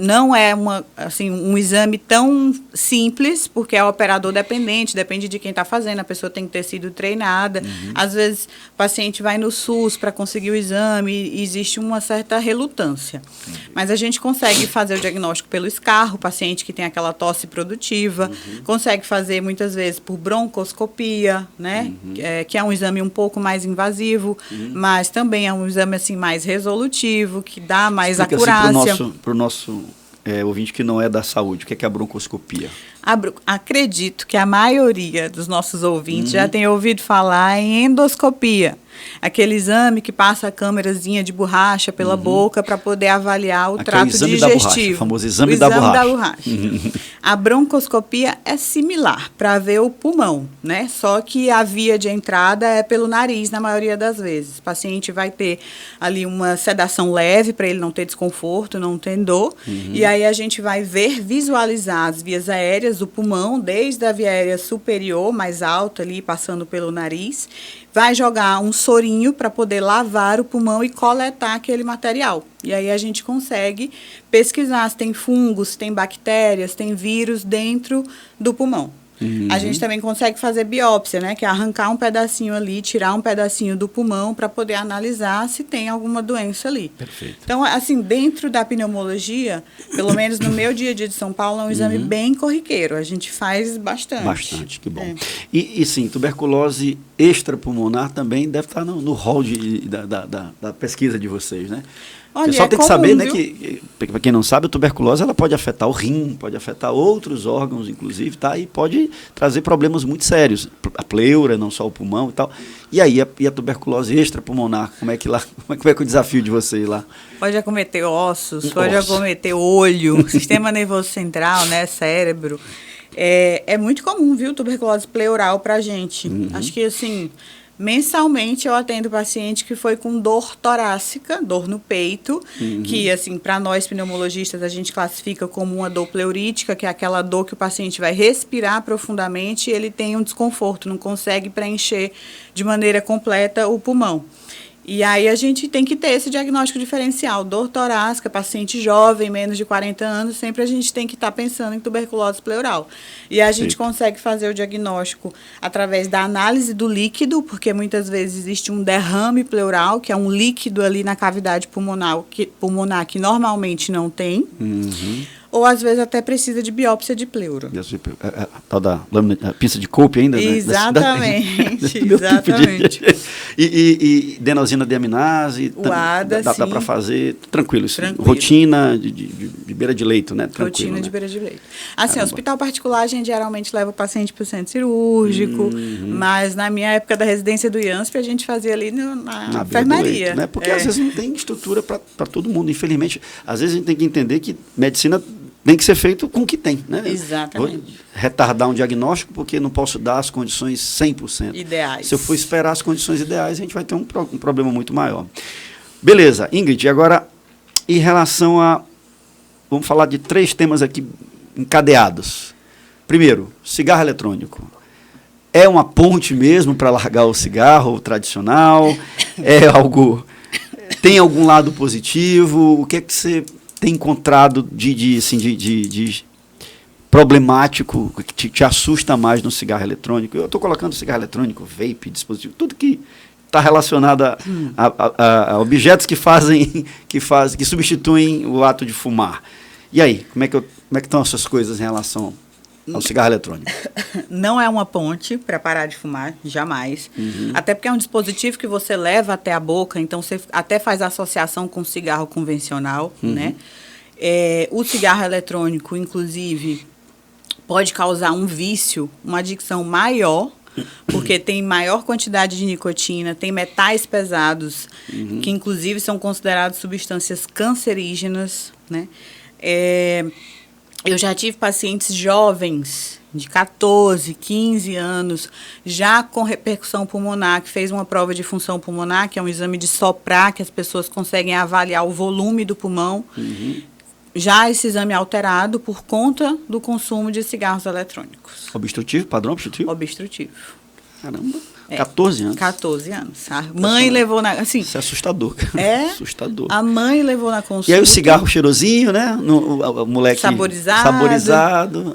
Speaker 2: não é um exame tão simples, porque é operador dependente, depende de quem está fazendo, a pessoa tem que ter sido treinada. Às vezes, o paciente vai no SUS para conseguir o exame e existe uma certa relutância. Mas a gente consegue fazer o diagnóstico pelo escarro, o paciente que tem aquela tosse produtiva, consegue fazer muitas vezes por broncoscopia, né? Que é um exame um pouco mais invasivo, mas também é um exame assim, mais resolutivo, que dá mais acurácia.
Speaker 1: Assim, para o nosso ouvinte que não é da saúde, o que é a broncoscopia?
Speaker 2: Acredito que a maioria dos nossos ouvintes já tem ouvido falar em endoscopia. Aquele exame que passa a câmerazinha de borracha pela boca para poder avaliar o trato digestivo.
Speaker 1: O famoso exame da borracha.
Speaker 2: A broncoscopia é similar para ver o pulmão, né? Só que a via de entrada é pelo nariz, na maioria das vezes. O paciente vai ter ali uma sedação leve para ele não ter desconforto, não ter dor. E aí a gente vai visualizar as vias aéreas do pulmão, desde a via aérea superior, mais alta ali, passando pelo nariz. vai jogar um sorinho para poder lavar o pulmão e coletar aquele material. E aí a gente consegue pesquisar se tem fungos, se tem bactérias, se tem vírus dentro do pulmão. A gente também consegue fazer biópsia, né? Que é arrancar um pedacinho ali, tirar um pedacinho do pulmão para poder analisar se tem alguma doença ali.
Speaker 1: Perfeito.
Speaker 2: Então, assim, dentro da pneumologia, pelo menos no meu dia a dia de São Paulo, é um exame bem corriqueiro. A gente faz bastante.
Speaker 1: Bastante, que bom. E sim, tuberculose extrapulmonar também deve estar no hall da pesquisa de vocês, né?
Speaker 2: Olha,
Speaker 1: o pessoal tem que
Speaker 2: comum,
Speaker 1: saber, né,
Speaker 2: viu?
Speaker 1: que, para quem não sabe, a tuberculose ela pode afetar o rim, pode afetar outros órgãos, inclusive, tá? E pode trazer problemas muito sérios. A pleura, não só o pulmão e tal. E aí, a tuberculose extrapulmonar, como é que é o desafio de vocês lá?
Speaker 2: Pode acometer ossos, pode acometer olho, sistema nervoso central, né, cérebro. É muito comum, viu, tuberculose pleural pra gente. Acho que, assim, mensalmente eu atendo paciente que foi com dor torácica, dor no peito, que, assim, para nós pneumologistas a gente classifica como uma dor pleurítica, que é aquela dor que o paciente vai respirar profundamente e ele tem um desconforto, não consegue preencher de maneira completa o pulmão. E aí a gente tem que ter esse diagnóstico diferencial. Dor torácica, paciente jovem, menos de 40 anos, sempre a gente tem que estar pensando em tuberculose pleural. E a gente consegue fazer o diagnóstico através da análise do líquido, porque muitas vezes existe um derrame pleural, que é um líquido ali na cavidade pulmonar que normalmente não tem. Ou às vezes até precisa de biópsia de pleura.
Speaker 1: A tal da pista de Cope ainda, né?
Speaker 2: Exatamente, exatamente.
Speaker 1: E adenosina deaminase,
Speaker 2: o ADA,
Speaker 1: dá para fazer, tranquilo, isso.
Speaker 2: Tranquilo.
Speaker 1: Rotina de beira de leito, né? Tranquilo,
Speaker 2: rotina de
Speaker 1: né?
Speaker 2: beira de leito. Assim, hospital particular, a gente geralmente leva o paciente para o centro cirúrgico, mas na minha época da residência do IANSP, a gente fazia ali na enfermaria.
Speaker 1: Leito, né? Porque às vezes não tem estrutura para todo mundo, infelizmente. Às vezes a gente tem que entender que medicina tem que ser feito com o que tem, né?
Speaker 2: Exatamente.
Speaker 1: Vou retardar um diagnóstico porque não posso dar as condições 100%.
Speaker 2: Ideais.
Speaker 1: Se eu for esperar as condições ideais, a gente vai ter um problema muito maior. Beleza, Ingrid, agora em relação a... Vamos falar de 3 temas aqui encadeados. Primeiro, cigarro eletrônico. É uma ponte mesmo para largar o cigarro tradicional? É algo... Tem algum lado positivo? O que é que você tem encontrado de problemático, que te assusta mais no cigarro eletrônico? Eu estou colocando cigarro eletrônico, vape, dispositivo, tudo que está relacionado a objetos que substituem o ato de fumar. E aí, como é que estão essas coisas em relação ao cigarro eletrônico?
Speaker 2: Não é uma ponte para parar de fumar, jamais. Até porque é um dispositivo que você leva até a boca, então você até faz associação com o cigarro convencional, né? O cigarro eletrônico, inclusive, pode causar um vício, uma adicção maior, porque tem maior quantidade de nicotina, tem metais pesados, que inclusive são considerados substâncias cancerígenas, né? Eu já tive pacientes jovens, de 14, 15 anos, já com repercussão pulmonar, que fez uma prova de função pulmonar, que é um exame de soprar, que as pessoas conseguem avaliar o volume do pulmão. Já esse exame alterado por conta do consumo de cigarros eletrônicos.
Speaker 1: Obstrutivo? Padrão obstrutivo?
Speaker 2: Obstrutivo.
Speaker 1: Caramba, 14 anos.
Speaker 2: 14 anos. A mãe levou na... Assim,
Speaker 1: isso é assustador. Assustador.
Speaker 2: A mãe levou na consulta.
Speaker 1: E aí o cigarro cheirosinho, né? O moleque...
Speaker 2: Saborizado.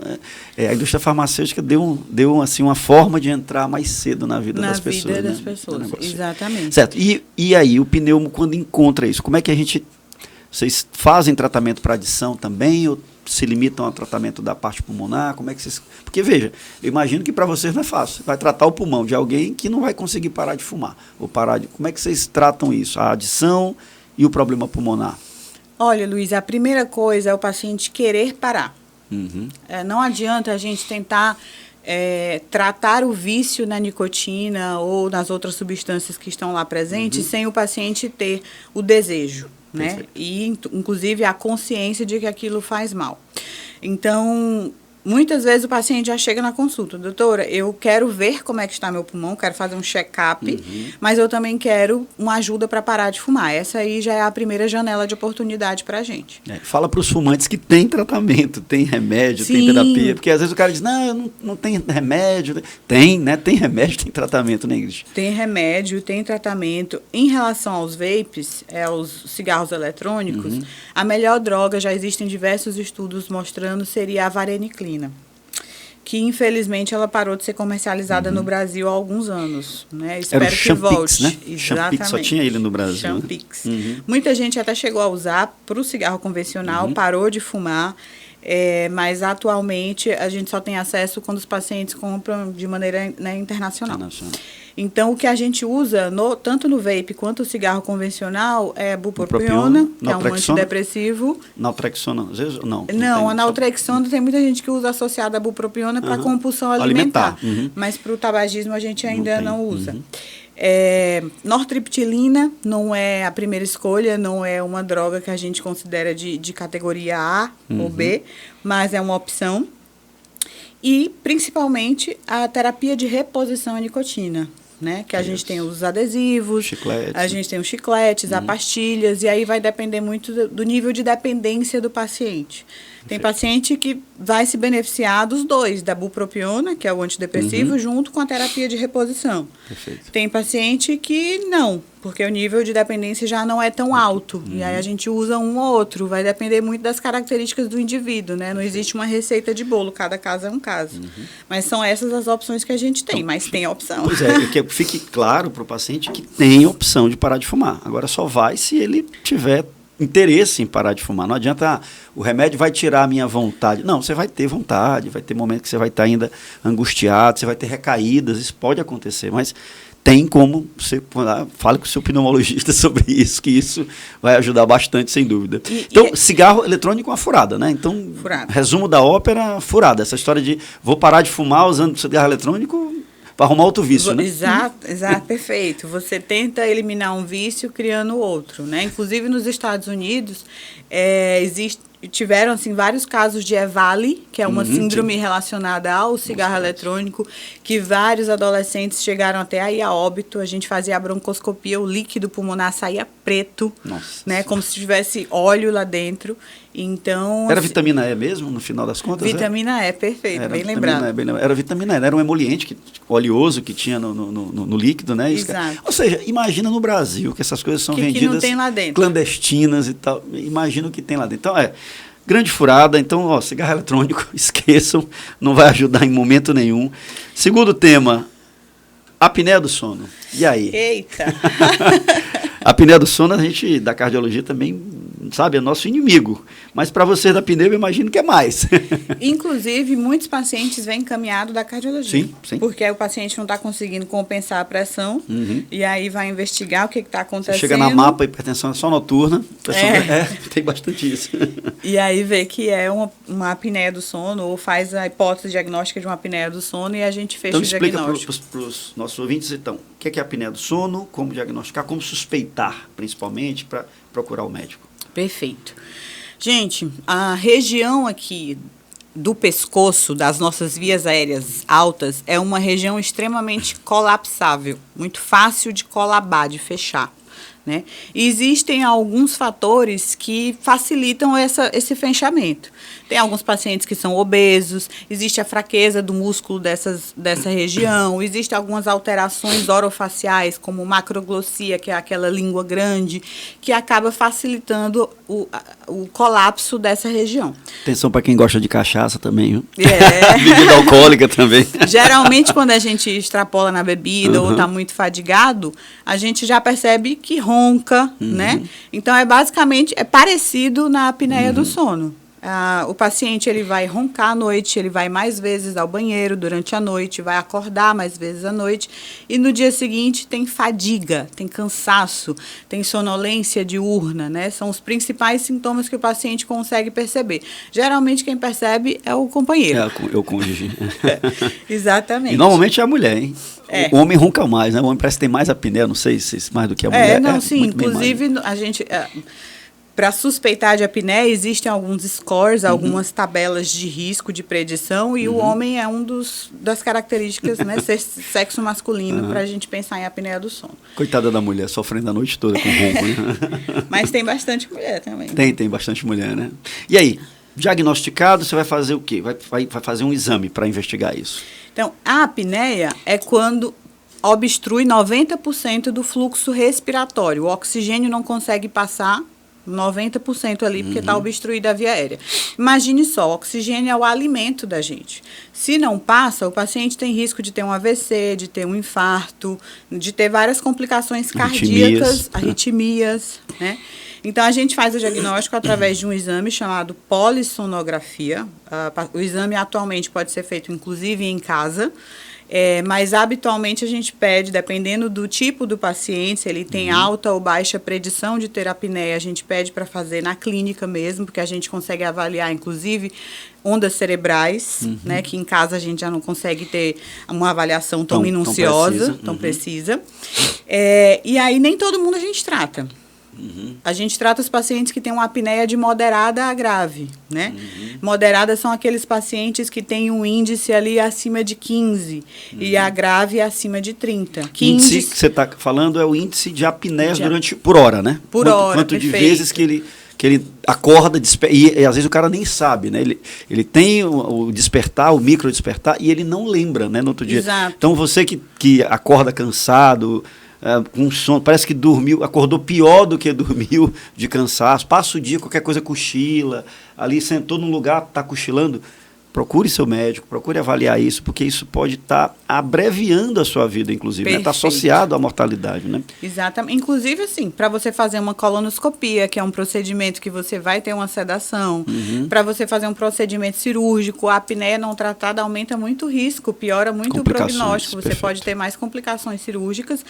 Speaker 1: A indústria farmacêutica deu assim, uma forma de entrar mais cedo na vida das pessoas.
Speaker 2: Na vida das pessoas, exatamente.
Speaker 1: Certo. E aí, o pneumo, quando encontra isso, como é que a gente... Vocês fazem tratamento para adição também ou se limitam ao tratamento da parte pulmonar? Como é que vocês... Porque, veja, eu imagino que para vocês não é fácil. Você vai tratar o pulmão de alguém que não vai conseguir parar de fumar. Ou parar de... Como é que vocês tratam isso? A adição e o problema pulmonar?
Speaker 2: Olha, Luiz, a primeira coisa é o paciente querer parar. Não adianta a gente tentar tratar o vício na nicotina ou nas outras substâncias que estão lá presentes sem o paciente ter o desejo. Né? E, inclusive, a consciência de que aquilo faz mal. Então, Muitas vezes o paciente já chega na consulta, doutora, eu quero ver como é que está meu pulmão, quero fazer um check-up, mas eu também quero uma ajuda para parar de fumar. Essa aí já é a primeira janela de oportunidade para a gente.
Speaker 1: Fala para os fumantes que tem tratamento, tem remédio, tem terapia, porque às vezes o cara diz, não, não tem remédio. Tem, né? Tem remédio, tem tratamento, né, Ingrid?
Speaker 2: Tem remédio, tem tratamento. Em relação aos vapes, aos cigarros eletrônicos, a melhor droga, já existem diversos estudos mostrando, seria a vareniclina, que infelizmente ela parou de ser comercializada no Brasil há alguns anos, né? Espero
Speaker 1: Era o
Speaker 2: que
Speaker 1: Champix,
Speaker 2: volte.
Speaker 1: né?
Speaker 2: Exatamente.
Speaker 1: Champix, só tinha ele no Brasil.
Speaker 2: Champix. Muita gente até chegou a usar para o cigarro convencional, parou de fumar, mas atualmente a gente só tem acesso quando os pacientes compram de maneira, né, internacional. Então, o que a gente usa, tanto no vape quanto no cigarro convencional, é bupropiona, que é um antidepressivo.
Speaker 1: Naltrexona, às vezes, não.
Speaker 2: Não, a naltrexona tem muita gente que usa associada à bupropiona para compulsão alimentar. Mas para o tabagismo a gente ainda não usa. Nortriptilina não é a primeira escolha, não é uma droga que a gente considera de categoria A ou B, mas é uma opção. E, principalmente, a terapia de reposição à nicotina, né? Que a gente tem os adesivos,
Speaker 1: chicletes,
Speaker 2: a gente tem os chicletes, as pastilhas, e aí vai depender muito do nível de dependência do paciente. Tem paciente que vai se beneficiar dos dois, da bupropiona, que é o antidepressivo, junto com a terapia de reposição.
Speaker 1: Perfeito.
Speaker 2: Tem paciente que não, porque o nível de dependência já não é tão alto. E aí a gente usa um ou outro. Vai depender muito das características do indivíduo, né? Não existe uma receita de bolo, cada caso é um caso. Mas são essas as opções que a gente tem, mas tem opção.
Speaker 1: Pois é, que fique claro para o paciente que tem opção de parar de fumar. Agora só vai se ele tiver interesse em parar de fumar. Não adianta, o remédio vai tirar a minha vontade. Não, você vai ter vontade, vai ter momentos que você vai estar ainda angustiado, você vai ter recaídas, isso pode acontecer, mas tem como você fale com o seu pneumologista sobre isso, que isso vai ajudar bastante, sem dúvida. Então, cigarro eletrônico é uma furada, né? Então, resumo da ópera, furada. Essa história de vou parar de fumar usando cigarro eletrônico para arrumar outro vício, né?
Speaker 2: Exato, perfeito. Você tenta eliminar um vício criando outro, né? Inclusive nos Estados Unidos, tiveram assim, vários casos de EVALI, que é uma síndrome relacionada ao cigarro eletrônico, que vários adolescentes chegaram até aí a óbito. A gente fazia a broncoscopia, o líquido pulmonar saía preto, né, como se tivesse óleo lá dentro. Então,
Speaker 1: era vitamina E mesmo, no final das contas?
Speaker 2: Vitamina E, perfeito, bem lembrado.
Speaker 1: Era vitamina E, era um emoliente oleoso que tinha no líquido, né?
Speaker 2: Exato.
Speaker 1: Ou seja, imagina no Brasil que essas coisas são vendidas
Speaker 2: que não tem lá dentro,
Speaker 1: clandestinas e tal. Imagina o que tem lá dentro. Então, grande furada. Então, cigarro eletrônico, esqueçam, não vai ajudar em momento nenhum. Segundo tema, apneia do sono. E aí?
Speaker 2: Eita!
Speaker 1: A apneia do sono, a gente da cardiologia também, sabe, é nosso inimigo. Mas para você da pneu, eu imagino que é mais.
Speaker 2: Inclusive, muitos pacientes vêm encaminhados da cardiologia.
Speaker 1: Sim.
Speaker 2: Porque aí o paciente não está conseguindo compensar a pressão, e aí vai investigar o que está acontecendo.
Speaker 1: Você chega na mapa, hipertensão é só noturna. Tem bastante isso.
Speaker 2: E aí vê que é uma apneia do sono, ou faz a hipótese diagnóstica de uma apneia do sono, e a gente fecha o diagnóstico.
Speaker 1: Então, explica para os nossos ouvintes, então, o que é a apneia do sono, como diagnosticar, como suspeitar, principalmente, para procurar o médico.
Speaker 2: Perfeito. Gente, a região aqui do pescoço, das nossas vias aéreas altas, é uma região extremamente colapsável, muito fácil de colabar, de fechar, né? E existem alguns fatores que facilitam esse fechamento. Tem alguns pacientes que são obesos, existe a fraqueza do músculo dessa região, existem algumas alterações orofaciais, como macroglossia, que é aquela língua grande, que acaba facilitando o colapso dessa região.
Speaker 1: Atenção para quem gosta de cachaça também, viu? Bebida alcoólica também.
Speaker 2: Geralmente, quando a gente extrapola na bebida ou está muito fadigado, a gente já percebe que ronca, né? Então, basicamente parecido na apneia do sono. O paciente ele vai roncar à noite, ele vai mais vezes ao banheiro durante a noite, vai acordar mais vezes à noite, e no dia seguinte tem fadiga, tem cansaço, tem sonolência diurna, né? São os principais sintomas que o paciente consegue perceber. Geralmente quem percebe é o companheiro.
Speaker 1: É o cônjuge.
Speaker 2: Exatamente.
Speaker 1: E normalmente é a mulher, hein? O homem ronca mais, né? O homem parece que tem mais apneia, não sei se mais do que a mulher.
Speaker 2: Sim, inclusive a gente... Para suspeitar de apneia, existem alguns scores, algumas tabelas de risco, de predição, e o homem é das características, né, ser sexo masculino, para a gente pensar em apneia do sono.
Speaker 1: Coitada da mulher, sofrendo a noite toda com ronco, né?
Speaker 2: Mas tem bastante mulher também.
Speaker 1: Tem bastante mulher, né? E aí, diagnosticado, você vai fazer o quê? Vai fazer um exame para investigar isso.
Speaker 2: Então, a apneia é quando obstrui 90% do fluxo respiratório. O oxigênio não consegue passar 90% ali, porque está obstruída a via aérea. Imagine só, o oxigênio é o alimento da gente. Se não passa, o paciente tem risco de ter um AVC, de ter um infarto, de ter várias complicações cardíacas, arritmias, né? Então, a gente faz o diagnóstico através de um exame chamado polissonografia. O exame atualmente pode ser feito, inclusive, em casa. Mas habitualmente a gente pede, dependendo do tipo do paciente, se ele tem alta ou baixa predição de ter apneia, a gente pede para fazer na clínica mesmo, porque a gente consegue avaliar, inclusive, ondas cerebrais, né, que em casa a gente já não consegue ter uma avaliação tão minuciosa, tão precisa. E aí nem todo mundo a gente trata. A gente trata os pacientes que têm uma apneia de moderada a grave, né? Moderada são aqueles pacientes que têm um índice ali acima de 15 e a grave é acima de 30.
Speaker 1: Índice que você está falando é o índice de apneia por hora, né?
Speaker 2: Por hora,
Speaker 1: quanto de vezes que ele acorda, e às vezes o cara nem sabe, né? Ele tem o despertar, o micro despertar, e ele não lembra, né, no outro dia.
Speaker 2: Exato.
Speaker 1: Então você que acorda cansado, com sono, parece que acordou pior do que dormiu de cansaço, passa o dia, qualquer coisa cochila, ali sentou num lugar, está cochilando, procure seu médico, procure avaliar isso, porque isso pode estar abreviando a sua vida, inclusive, né? Está associado à mortalidade, né?
Speaker 2: Exatamente. Inclusive, assim, para você fazer uma colonoscopia, que é um procedimento que você vai ter uma sedação, para você fazer um procedimento cirúrgico, a apneia não tratada aumenta muito o risco, piora muito o prognóstico, você pode ter mais complicações cirúrgicas.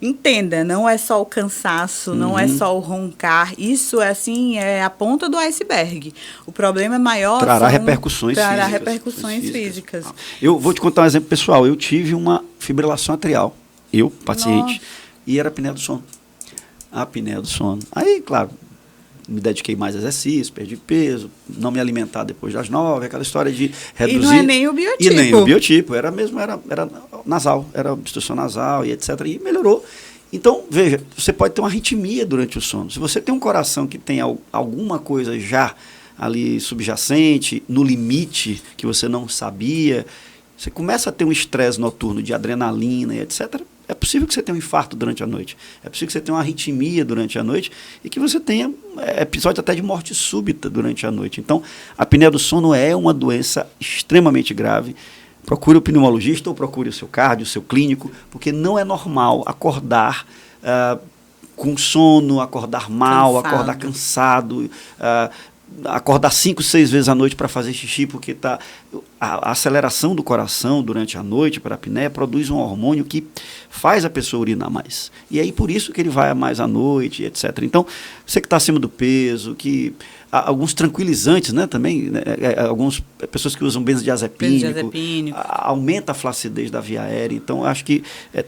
Speaker 2: Entenda, não é só o cansaço, não é só o roncar, isso é assim, é a ponta do iceberg. O problema é maior.
Speaker 1: Trará repercussões
Speaker 2: físicas.
Speaker 1: Eu vou te contar um exemplo pessoal. Eu tive uma fibrilação atrial, paciente, e era apneia do sono. A apneia do sono. Aí, claro, me dediquei mais a exercício, perdi peso, não me alimentar depois das 9, aquela história de reduzir.
Speaker 2: E não é nem o biotipo.
Speaker 1: E nem o biotipo, era nasal, era obstrução nasal e etc. E melhorou. Então, veja, você pode ter uma arritmia durante o sono. Se você tem um coração que tem alguma coisa já ali subjacente, no limite, que você não sabia, você começa a ter um estresse noturno de adrenalina e etc., é possível que você tenha um infarto durante a noite, é possível que você tenha uma arritmia durante a noite e que você tenha episódio até de morte súbita durante a noite. Então, a apneia do sono é uma doença extremamente grave. Procure o pneumologista ou procure o seu cardio, o seu clínico, porque não é normal acordar com sono, acordar mal, acordar cansado, acordar 5, 6 vezes à noite para fazer xixi, porque a aceleração do coração durante a noite para a apneia produz um hormônio que faz a pessoa urinar mais. E aí por isso que ele vai mais à noite, etc. Então, você que está acima do peso, alguns tranquilizantes, né, também, né, algumas pessoas que usam benzodiazepínico, aumenta a flacidez da via aérea. Então, acho que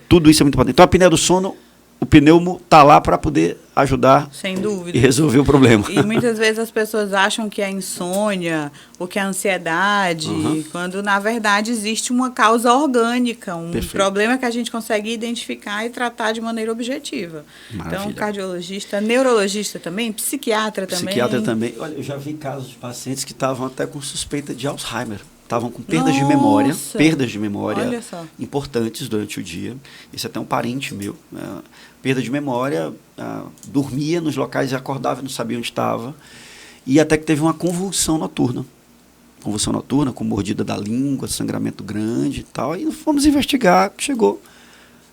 Speaker 1: tudo isso é muito importante. Então, a apneia do sono, o pneumo está lá para poder ajudar.
Speaker 2: Sem dúvida.
Speaker 1: E resolver o problema.
Speaker 2: E muitas vezes as pessoas acham que é insônia ou que é ansiedade, quando na verdade existe uma causa orgânica, um problema que a gente consegue identificar e tratar de maneira objetiva. Maravilha. Então, cardiologista, neurologista também, psiquiatra também.
Speaker 1: Psiquiatra também. Olha, eu já vi casos de pacientes que estavam até com suspeita de Alzheimer. Estavam com perdas de memória importantes durante o dia. Isso é até um parente meu. Perda de memória, dormia nos locais e acordava e não sabia onde estava. E até que teve uma convulsão noturna. Convulsão noturna, com mordida da língua, sangramento grande e tal. E fomos investigar, chegou.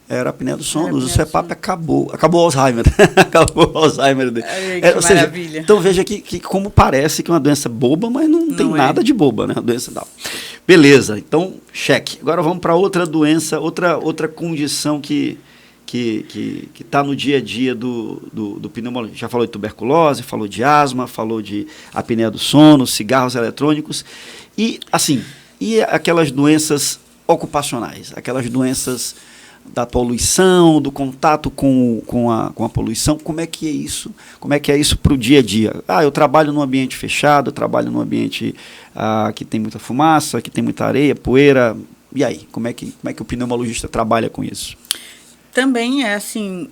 Speaker 1: Era a apneia do sono, o CPAP acabou o Alzheimer. Acabou o Alzheimer dele.
Speaker 2: Que maravilha.
Speaker 1: Então veja que como parece que é uma doença boba, mas não tem nada de boba, né? A doença não. Beleza, então cheque. Agora vamos para outra doença, outra condição que está no dia a dia do pneumologista. Já falou de tuberculose, falou de asma, falou de apneia do sono, cigarros eletrônicos. E aquelas doenças ocupacionais, aquelas doenças da poluição, do contato com a poluição. Como é que é isso? Como é que é isso para o dia a dia? Eu trabalho num ambiente fechado, eu trabalho num ambiente que tem muita fumaça, que tem muita areia, poeira. E aí, como é que o pneumologista trabalha com isso?
Speaker 2: Também é assim,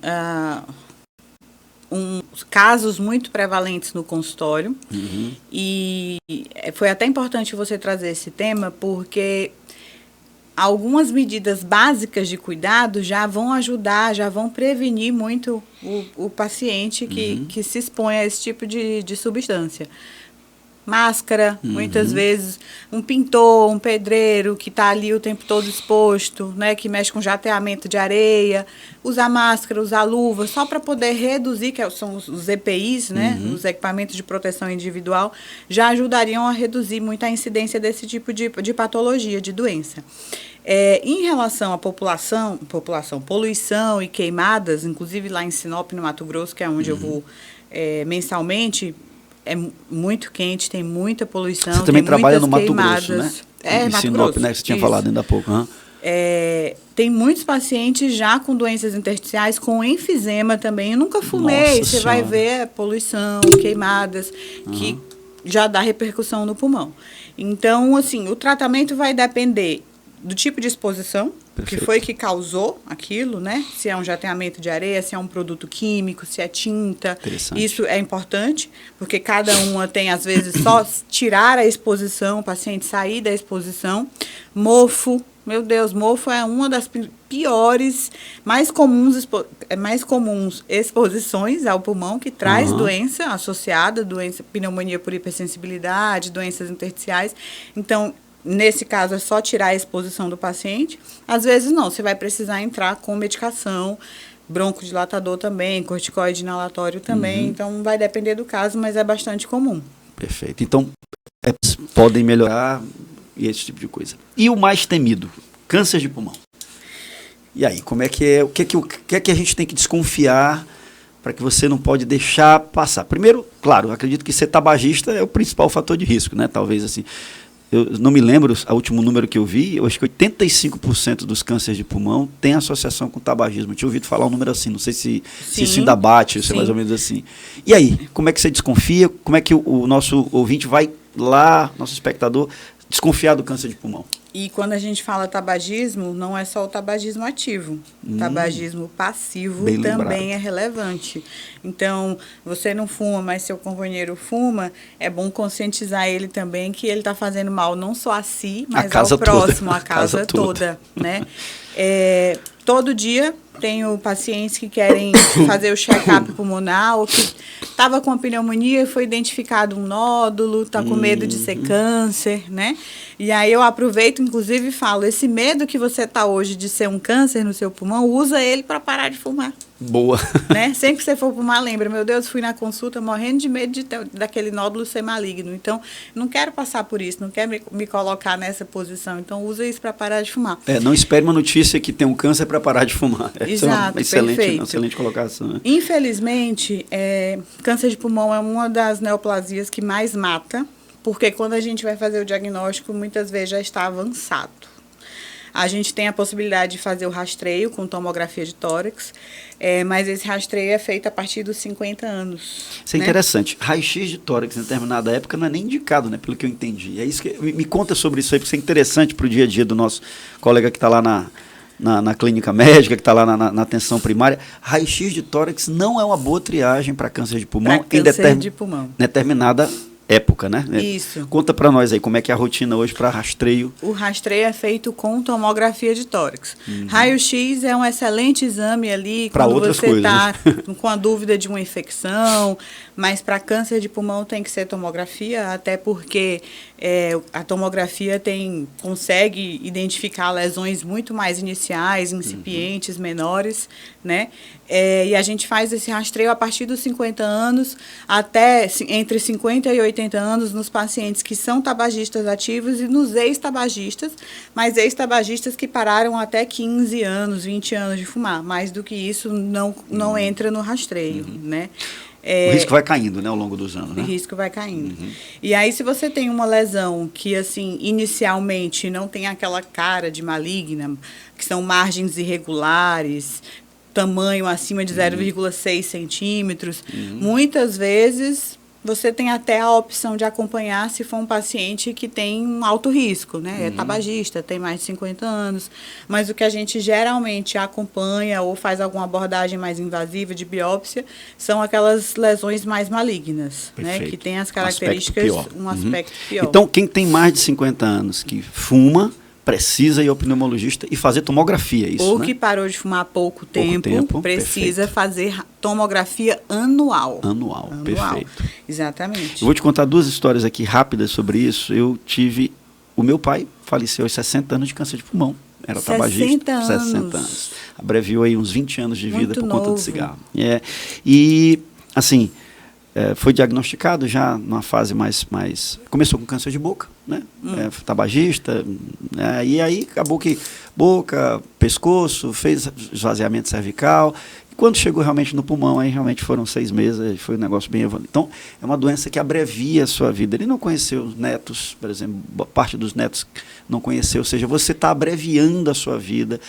Speaker 2: casos muito prevalentes no consultório. E foi até importante você trazer esse tema, porque algumas medidas básicas de cuidado já vão ajudar, já vão prevenir muito o paciente que se expõe a esse tipo de substância. Máscara, muitas vezes, um pintor, um pedreiro que está ali o tempo todo exposto, né, que mexe com jateamento de areia, usar máscara, usar luva, só para poder reduzir, que são os EPIs, né, os equipamentos de proteção individual, já ajudariam a reduzir muito a incidência desse tipo de patologia, de doença. Em relação à população, poluição e queimadas, inclusive lá em Sinop, no Mato Grosso, que é onde eu vou mensalmente, é muito quente, tem muita poluição. Você
Speaker 1: também trabalha no Mato Grosso, né?
Speaker 2: Em
Speaker 1: Mato Sinop, Grosso, né? Você tinha falado ainda há pouco.
Speaker 2: Tem muitos pacientes já com doenças intersticiais, com enfisema também. Eu nunca fumei, você vai ver poluição, queimadas, que já dá repercussão no pulmão. Então, assim, o tratamento vai depender do tipo de exposição, que foi que causou aquilo, né? Se é um jateamento de areia, se é um produto químico, se é tinta. Isso é importante, porque cada uma tem, às vezes, só tirar a exposição, o paciente sair da exposição. Mofo, meu Deus, mofo é uma das piores, mais comuns exposições ao pulmão, que traz doença associada, pneumonia por hipersensibilidade, doenças intersticiais. Então, nesse caso, é só tirar a exposição do paciente. Às vezes, não. Você vai precisar entrar com medicação, broncodilatador também, corticoide inalatório também. Então, vai depender do caso, mas é bastante comum.
Speaker 1: Perfeito. Então, podem melhorar e esse tipo de coisa. E o mais temido? Câncer de pulmão. E aí, como é que é? O que é que a gente tem que desconfiar para que você não pode deixar passar? Primeiro, claro, eu acredito que ser tabagista é o principal fator de risco, né? Talvez assim... Eu não me lembro o último número que eu vi, eu acho que 85% dos cânceres de pulmão tem associação com tabagismo. Eu tinha ouvido falar um número assim, não sei se isso ainda bate, se é mais ou menos assim. E aí, como é que você desconfia? Como é que o nosso ouvinte vai lá, nosso espectador, desconfiar do câncer de pulmão?
Speaker 2: E quando a gente fala tabagismo, não é só o tabagismo ativo. O tabagismo passivo também é relevante. Então, você não fuma, mas seu companheiro fuma, é bom conscientizar ele também que ele está fazendo mal não só a si, mas ao próximo, a casa toda, né? Todo dia tenho pacientes que querem fazer o check-up pulmonar ou que estava com a pneumonia e foi identificado um nódulo, está com medo de ser câncer, né? E aí eu aproveito, inclusive, e falo, esse medo que você está hoje de ser um câncer no seu pulmão, usa ele para parar de fumar.
Speaker 1: Boa.
Speaker 2: Né? Sempre que você for fumar, lembra, meu Deus, fui na consulta morrendo de medo daquele nódulo ser maligno. Então, não quero passar por isso, não quero me colocar nessa posição. Então, usa isso para parar de fumar.
Speaker 1: Não espere uma notícia que tem um câncer para parar de fumar.
Speaker 2: Exato,
Speaker 1: essa é uma excelente colocação. Né?
Speaker 2: Infelizmente, câncer de pulmão é uma das neoplasias que mais mata, porque quando a gente vai fazer o diagnóstico, muitas vezes já está avançado. A gente tem a possibilidade de fazer o rastreio com tomografia de tórax, mas esse rastreio é feito a partir dos 50 anos.
Speaker 1: Isso é interessante. Raio-X de tórax em determinada época não é nem indicado, né, pelo que eu entendi. É isso que me conta sobre isso aí, porque isso é interessante para o dia a dia do nosso colega que está lá na clínica médica, que está lá na atenção primária. Raio-X de tórax não é uma boa triagem para câncer de pulmão
Speaker 2: em
Speaker 1: determinada época, né?
Speaker 2: Isso.
Speaker 1: Conta para nós aí como é que é a rotina hoje para rastreio.
Speaker 2: O rastreio é feito com tomografia de tórax. Raio-X é um excelente exame ali
Speaker 1: pra
Speaker 2: quando você está
Speaker 1: com
Speaker 2: a dúvida de uma infecção, mas para câncer de pulmão tem que ser tomografia, até porque a tomografia consegue identificar lesões muito mais iniciais, incipientes, menores, né? E a gente faz esse rastreio a partir dos 50 anos até entre 50 e 80 anos nos pacientes que são tabagistas ativos e nos ex-tabagistas, mas ex-tabagistas que pararam até 15 anos, 20 anos de fumar. Mais do que isso não entra no rastreio, né?
Speaker 1: O risco vai caindo, né, ao longo dos anos, né?
Speaker 2: O risco vai caindo. E aí, se você tem uma lesão que, assim, inicialmente não tem aquela cara de maligna, que são margens irregulares, tamanho acima de 0,6 centímetros, muitas vezes você tem até a opção de acompanhar se for um paciente que tem um alto risco, né? É tabagista, tem mais de 50 anos. Mas o que a gente geralmente acompanha ou faz alguma abordagem mais invasiva de biópsia são aquelas lesões mais malignas, né? Que tem as características, um aspecto pior.
Speaker 1: Então, quem tem mais de 50 anos que fuma, precisa ir ao pneumologista e fazer tomografia, isso,
Speaker 2: ou
Speaker 1: né?
Speaker 2: que parou de fumar há pouco tempo precisa fazer tomografia anual.
Speaker 1: Anual, perfeito.
Speaker 2: Exatamente.
Speaker 1: Eu vou te contar 2 histórias aqui rápidas sobre isso. O meu pai faleceu aos 60 anos de câncer de pulmão. Era tabagista. 60 anos. Abreviou aí uns 20 anos de vida por conta do cigarro. E, assim, foi diagnosticado já numa fase mais... Começou com câncer de boca, né? Tabagista. E aí acabou que boca, pescoço, fez esvaziamento cervical. E quando chegou realmente no pulmão, aí realmente foram 6 meses, foi um negócio bem evoluído. Então, é uma doença que abrevia a sua vida. Ele não conheceu os netos, por exemplo, parte dos netos não conheceu, ou seja, você está abreviando a sua vida,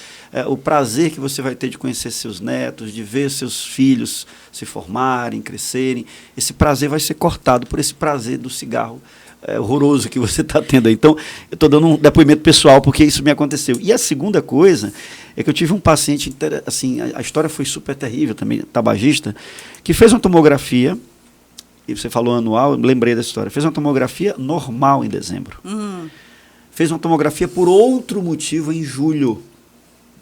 Speaker 1: o prazer que você vai ter de conhecer seus netos, de ver seus filhos se formarem, crescerem, esse prazer vai ser cortado por esse prazer do cigarro horroroso que você está tendo aí. Então, eu estou dando um depoimento pessoal, porque isso me aconteceu. E a segunda coisa é que eu tive um paciente, assim, a história foi super terrível também, tabagista, que fez uma tomografia, e você falou anual, eu lembrei dessa história, fez uma tomografia normal em dezembro. Fez uma tomografia por outro motivo em julho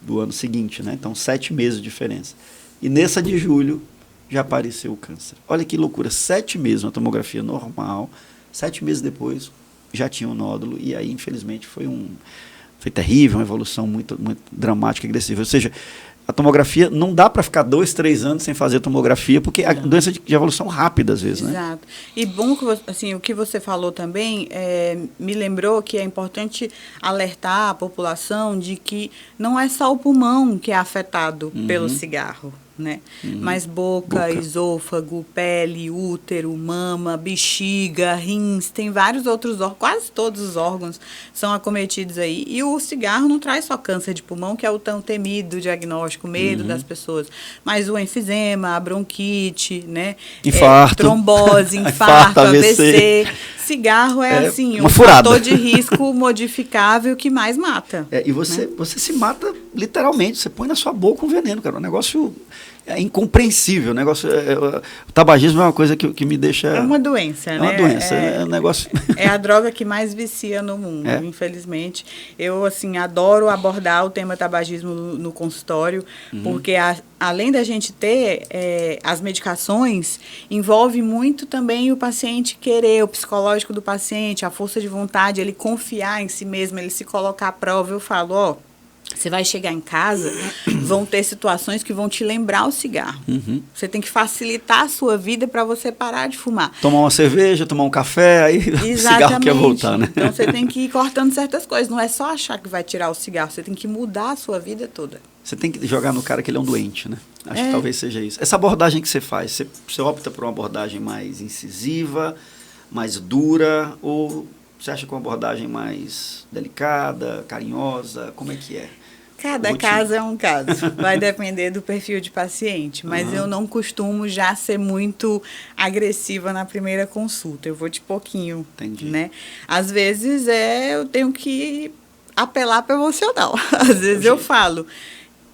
Speaker 1: do ano seguinte, né? Então, 7 meses de diferença. E nessa de julho já apareceu o câncer. Olha que loucura, 7 meses, uma tomografia normal, 7 meses depois já tinha um nódulo, e aí, infelizmente, foi terrível, uma evolução muito, muito dramática e agressiva. Ou seja, a tomografia, não dá para ficar 2, 3 anos sem fazer tomografia, porque a doença de evolução rápida, às vezes, né?
Speaker 2: Exato. E bom que assim, o que você falou também me lembrou que é importante alertar a população de que não é só o pulmão que é afetado pelo cigarro, né? Mas boca, esôfago, pele, útero, mama, bexiga, rins, tem vários outros órgãos, quase todos os órgãos são acometidos aí. E o cigarro não traz só câncer de pulmão, que é o tão temido diagnóstico, medo das pessoas, mas o enfisema, a bronquite, né?
Speaker 1: Infarto.
Speaker 2: Trombose, infarto, AVC. Cigarro assim, um fator de risco modificável que mais mata.
Speaker 1: E você se mata literalmente, você põe na sua boca um veneno, cara, um negócio incompreensível, o negócio, o tabagismo é uma coisa que me deixa...
Speaker 2: É uma doença, né?
Speaker 1: É uma doença, é um negócio...
Speaker 2: É a droga que mais vicia no mundo, infelizmente. Eu, assim, adoro abordar o tema tabagismo no consultório, porque além da gente ter as medicações, envolve muito também o paciente querer, o psicológico do paciente, a força de vontade, ele confiar em si mesmo, ele se colocar à prova. Eu falo, você vai chegar em casa, vão ter situações que vão te lembrar o cigarro. Você tem que facilitar a sua vida para você parar de fumar.
Speaker 1: Tomar uma cerveja, tomar um café, aí o cigarro quer voltar, né?
Speaker 2: Então, você tem que ir cortando certas coisas. Não é só achar que vai tirar o cigarro, você tem que mudar a sua vida toda.
Speaker 1: Você tem que jogar no cara que ele é um doente, né? Acho que talvez seja isso. Essa abordagem que você faz, você opta por uma abordagem mais incisiva, mais dura, ou você acha que uma abordagem mais delicada, carinhosa? Como é que é?
Speaker 2: Cada caso é um caso. Vai depender do perfil de paciente. Mas eu não costumo já ser muito agressiva na primeira consulta. Eu vou de pouquinho.
Speaker 1: Entendi.
Speaker 2: Né? Às vezes eu tenho que apelar para o emocional. Às vezes eu falo,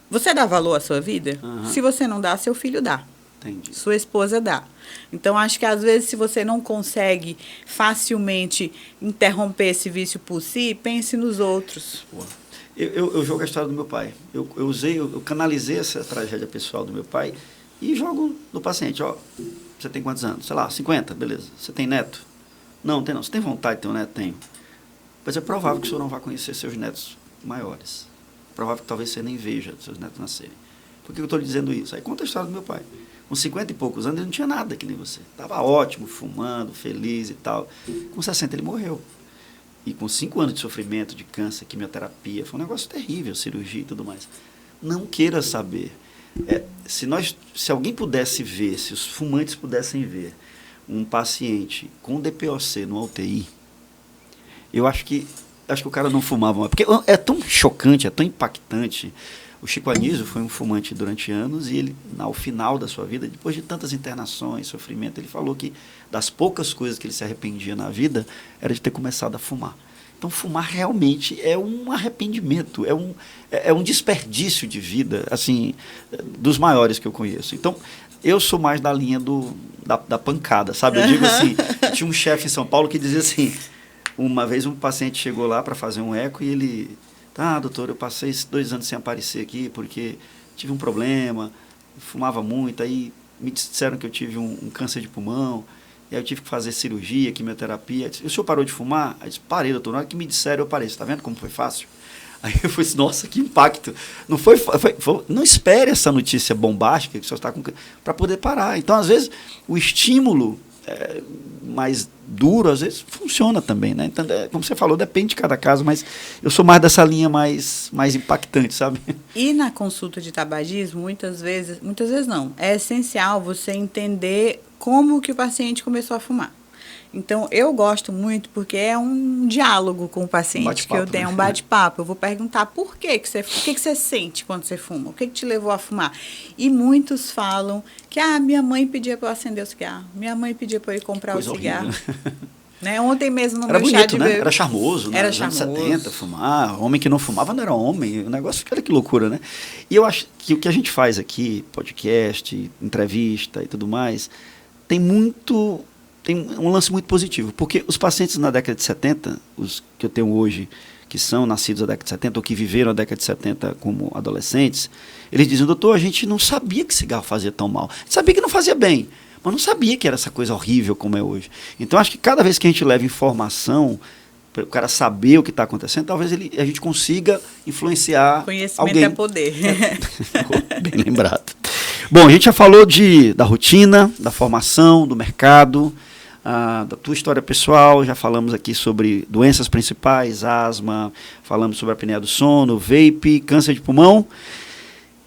Speaker 2: você dá valor à sua vida? Se você não dá, seu filho dá.
Speaker 1: Entendi.
Speaker 2: Sua esposa dá. Então, acho que às vezes, se você não consegue facilmente interromper esse vício por si, pense nos outros.
Speaker 1: Eu jogo a história do meu pai. Eu canalizei essa tragédia pessoal do meu pai e jogo no paciente. Você tem quantos anos? Sei lá, 50, beleza. Você tem neto? Não, tem não. Você tem vontade de ter um neto? Tenho. Mas é provável que o senhor não vá conhecer seus netos maiores. É provável que talvez você nem veja seus netos nascerem. Por que eu estou lhe dizendo isso? Aí conta a história do meu pai. Com 50 e poucos anos, ele não tinha nada que nem você. Estava ótimo, fumando, feliz e tal. Com 60, ele morreu. E com 5 anos de sofrimento, de câncer, quimioterapia, foi um negócio terrível, cirurgia e tudo mais. Não queira saber. Se alguém pudesse ver, se os fumantes pudessem ver um paciente com DPOC no UTI, eu acho que o cara não fumava mais. Porque é tão chocante, é tão impactante. O Chico Anísio foi um fumante durante anos e ele, ao final da sua vida, depois de tantas internações, sofrimento, ele falou que das poucas coisas que ele se arrependia na vida era de ter começado a fumar. Então, fumar realmente é um arrependimento, é um desperdício de vida, assim, dos maiores que eu conheço. Então, eu sou mais da linha da pancada, sabe? Eu digo assim, tinha um chefe em São Paulo que dizia assim, uma vez um paciente chegou lá para fazer um eco e ele, doutor, eu passei 2 anos sem aparecer aqui porque tive um problema, fumava muito, aí me disseram que eu tive um câncer de pulmão, e aí eu tive que fazer cirurgia, quimioterapia. Disse, o senhor parou de fumar? Aí eu disse, parei, doutor. Na hora que me disseram, eu parei. Você está vendo como foi fácil? Aí eu falei, nossa, que impacto. Não não espere essa notícia bombástica que o senhor está com... para poder parar. Então, às vezes, o estímulo mais duro, às vezes, funciona também, né? Então, como você falou, depende de cada caso, mas eu sou mais dessa linha mais impactante, sabe?
Speaker 2: E na consulta de tabagismo, muitas vezes não, é essencial você entender como que o paciente começou a fumar. Então, eu gosto muito porque é um diálogo com o paciente, que eu tenho um bate-papo. Eu vou perguntar por que você sente quando você fuma, o que te levou a fumar. E muitos falam que minha mãe pedia para eu acender o cigarro, minha mãe pedia para eu ir comprar o cigarro. Né? Ontem mesmo no meu chá de bebê.
Speaker 1: Era charmoso, né?
Speaker 2: Era
Speaker 1: nos anos
Speaker 2: charmoso.
Speaker 1: 70, fumar. Homem que não fumava não era homem. O negócio, olha que loucura, né? E eu acho que o que a gente faz aqui, podcast, entrevista e tudo mais, tem um lance muito positivo, porque os pacientes na década de 70, os que eu tenho hoje, que são nascidos na década de 70, ou que viveram a década de 70 como adolescentes, eles dizem, doutor, a gente não sabia que cigarro fazia tão mal. A gente sabia que não fazia bem, mas não sabia que era essa coisa horrível como é hoje. Então, acho que cada vez que a gente leva informação, para o cara saber o que está acontecendo, talvez a gente consiga influenciar
Speaker 2: Conhecimento
Speaker 1: alguém.
Speaker 2: É poder.
Speaker 1: Bem lembrado. Bom, a gente já falou da rotina, da formação, do mercado, da tua história pessoal, já falamos aqui sobre doenças principais, asma, falamos sobre a apneia do sono, vape, câncer de pulmão.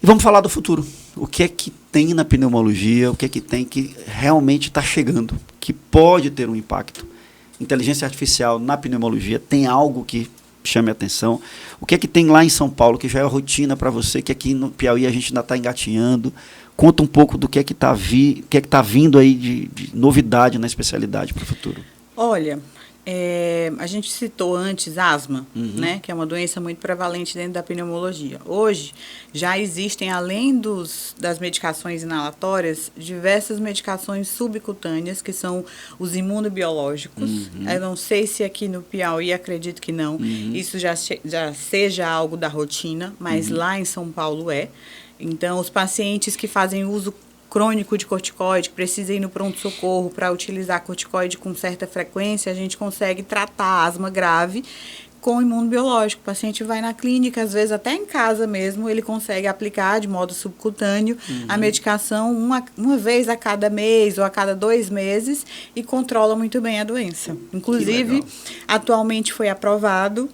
Speaker 1: E vamos falar do futuro. O que é que tem na pneumologia, o que é que tem que realmente está chegando, que pode ter um impacto. Inteligência artificial na pneumologia tem algo que chame a atenção. O que é que tem lá em São Paulo, que já é rotina para você, que aqui no Piauí a gente ainda está engatinhando. Conta um pouco do que é que está vindo aí de novidade na especialidade para o futuro.
Speaker 2: Olha, a gente citou antes asma, né, que é uma doença muito prevalente dentro da pneumologia. Hoje, já existem, além das medicações inalatórias, diversas medicações subcutâneas, que são os imunobiológicos. Eu não sei se aqui no Piauí, acredito que não, isso já seja algo da rotina, mas lá em São Paulo é. Então, os pacientes que fazem uso crônico de corticoide, que precisam ir no pronto-socorro para utilizar corticoide com certa frequência, a gente consegue tratar a asma grave com imunobiológico. O paciente vai na clínica, às vezes até em casa mesmo, ele consegue aplicar de modo subcutâneo a medicação uma vez a cada mês ou a cada 2 meses e controla muito bem a doença. Inclusive, atualmente foi aprovado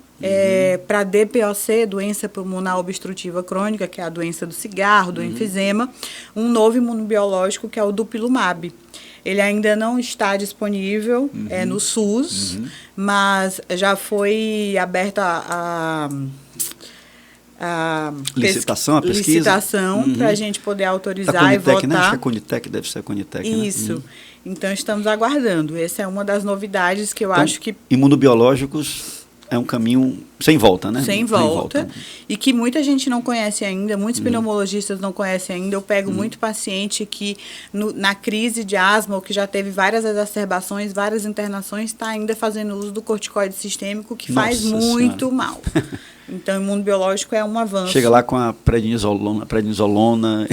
Speaker 2: para DPOC, doença pulmonar obstrutiva crônica, que é a doença do cigarro, do enfisema, um novo imunobiológico que é o Dupilumab. Ele ainda não está disponível no SUS, mas já foi aberta a
Speaker 1: licitação
Speaker 2: para a gente poder autorizar
Speaker 1: Conitec,
Speaker 2: e votar.
Speaker 1: Né? Acho que a Conitec deve ser a Conitec.
Speaker 2: Isso.
Speaker 1: Né?
Speaker 2: Então, estamos aguardando. Essa é uma das novidades que eu acho que...
Speaker 1: Imunobiológicos é um caminho sem volta, né?
Speaker 2: Sem volta. E que muita gente não conhece ainda, muitos pneumologistas não conhecem ainda. Eu pego muito paciente que na crise de asma, ou que já teve várias exacerbações, várias internações, está ainda fazendo uso do corticoide sistêmico, que faz muito mal. Então, imunobiológico é um avanço.
Speaker 1: Chega lá com a prednisolona.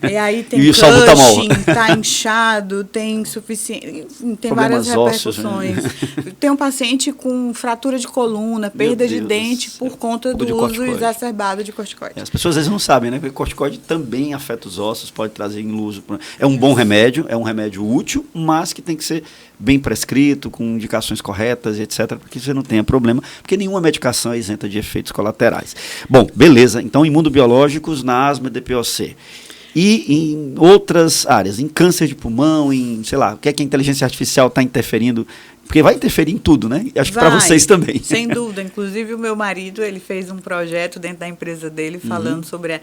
Speaker 2: E aí tem
Speaker 1: e
Speaker 2: Cushing, tá inchado, tem suficiente, tem várias repercussões.
Speaker 1: Né?
Speaker 2: Tem um paciente com fratura de coluna, perda de dente por conta do uso exacerbado de corticoide.
Speaker 1: As pessoas às vezes não sabem, né? Porque o corticoide também afeta os ossos, pode trazer iluso. É um bom remédio, é um remédio útil, mas que tem que ser bem prescrito, com indicações corretas, etc., porque você não tenha problema, porque nenhuma medicação é isenta de efeitos colaterais. Bom, beleza. Então, imunobiológicos na asma e DPOC. E em outras áreas, em câncer de pulmão, em, sei lá, o que é que a inteligência artificial está interferindo? Porque vai interferir em tudo, né? Acho que para vocês também.
Speaker 2: Sem dúvida. Inclusive, o meu marido, ele fez um projeto dentro da empresa dele falando sobre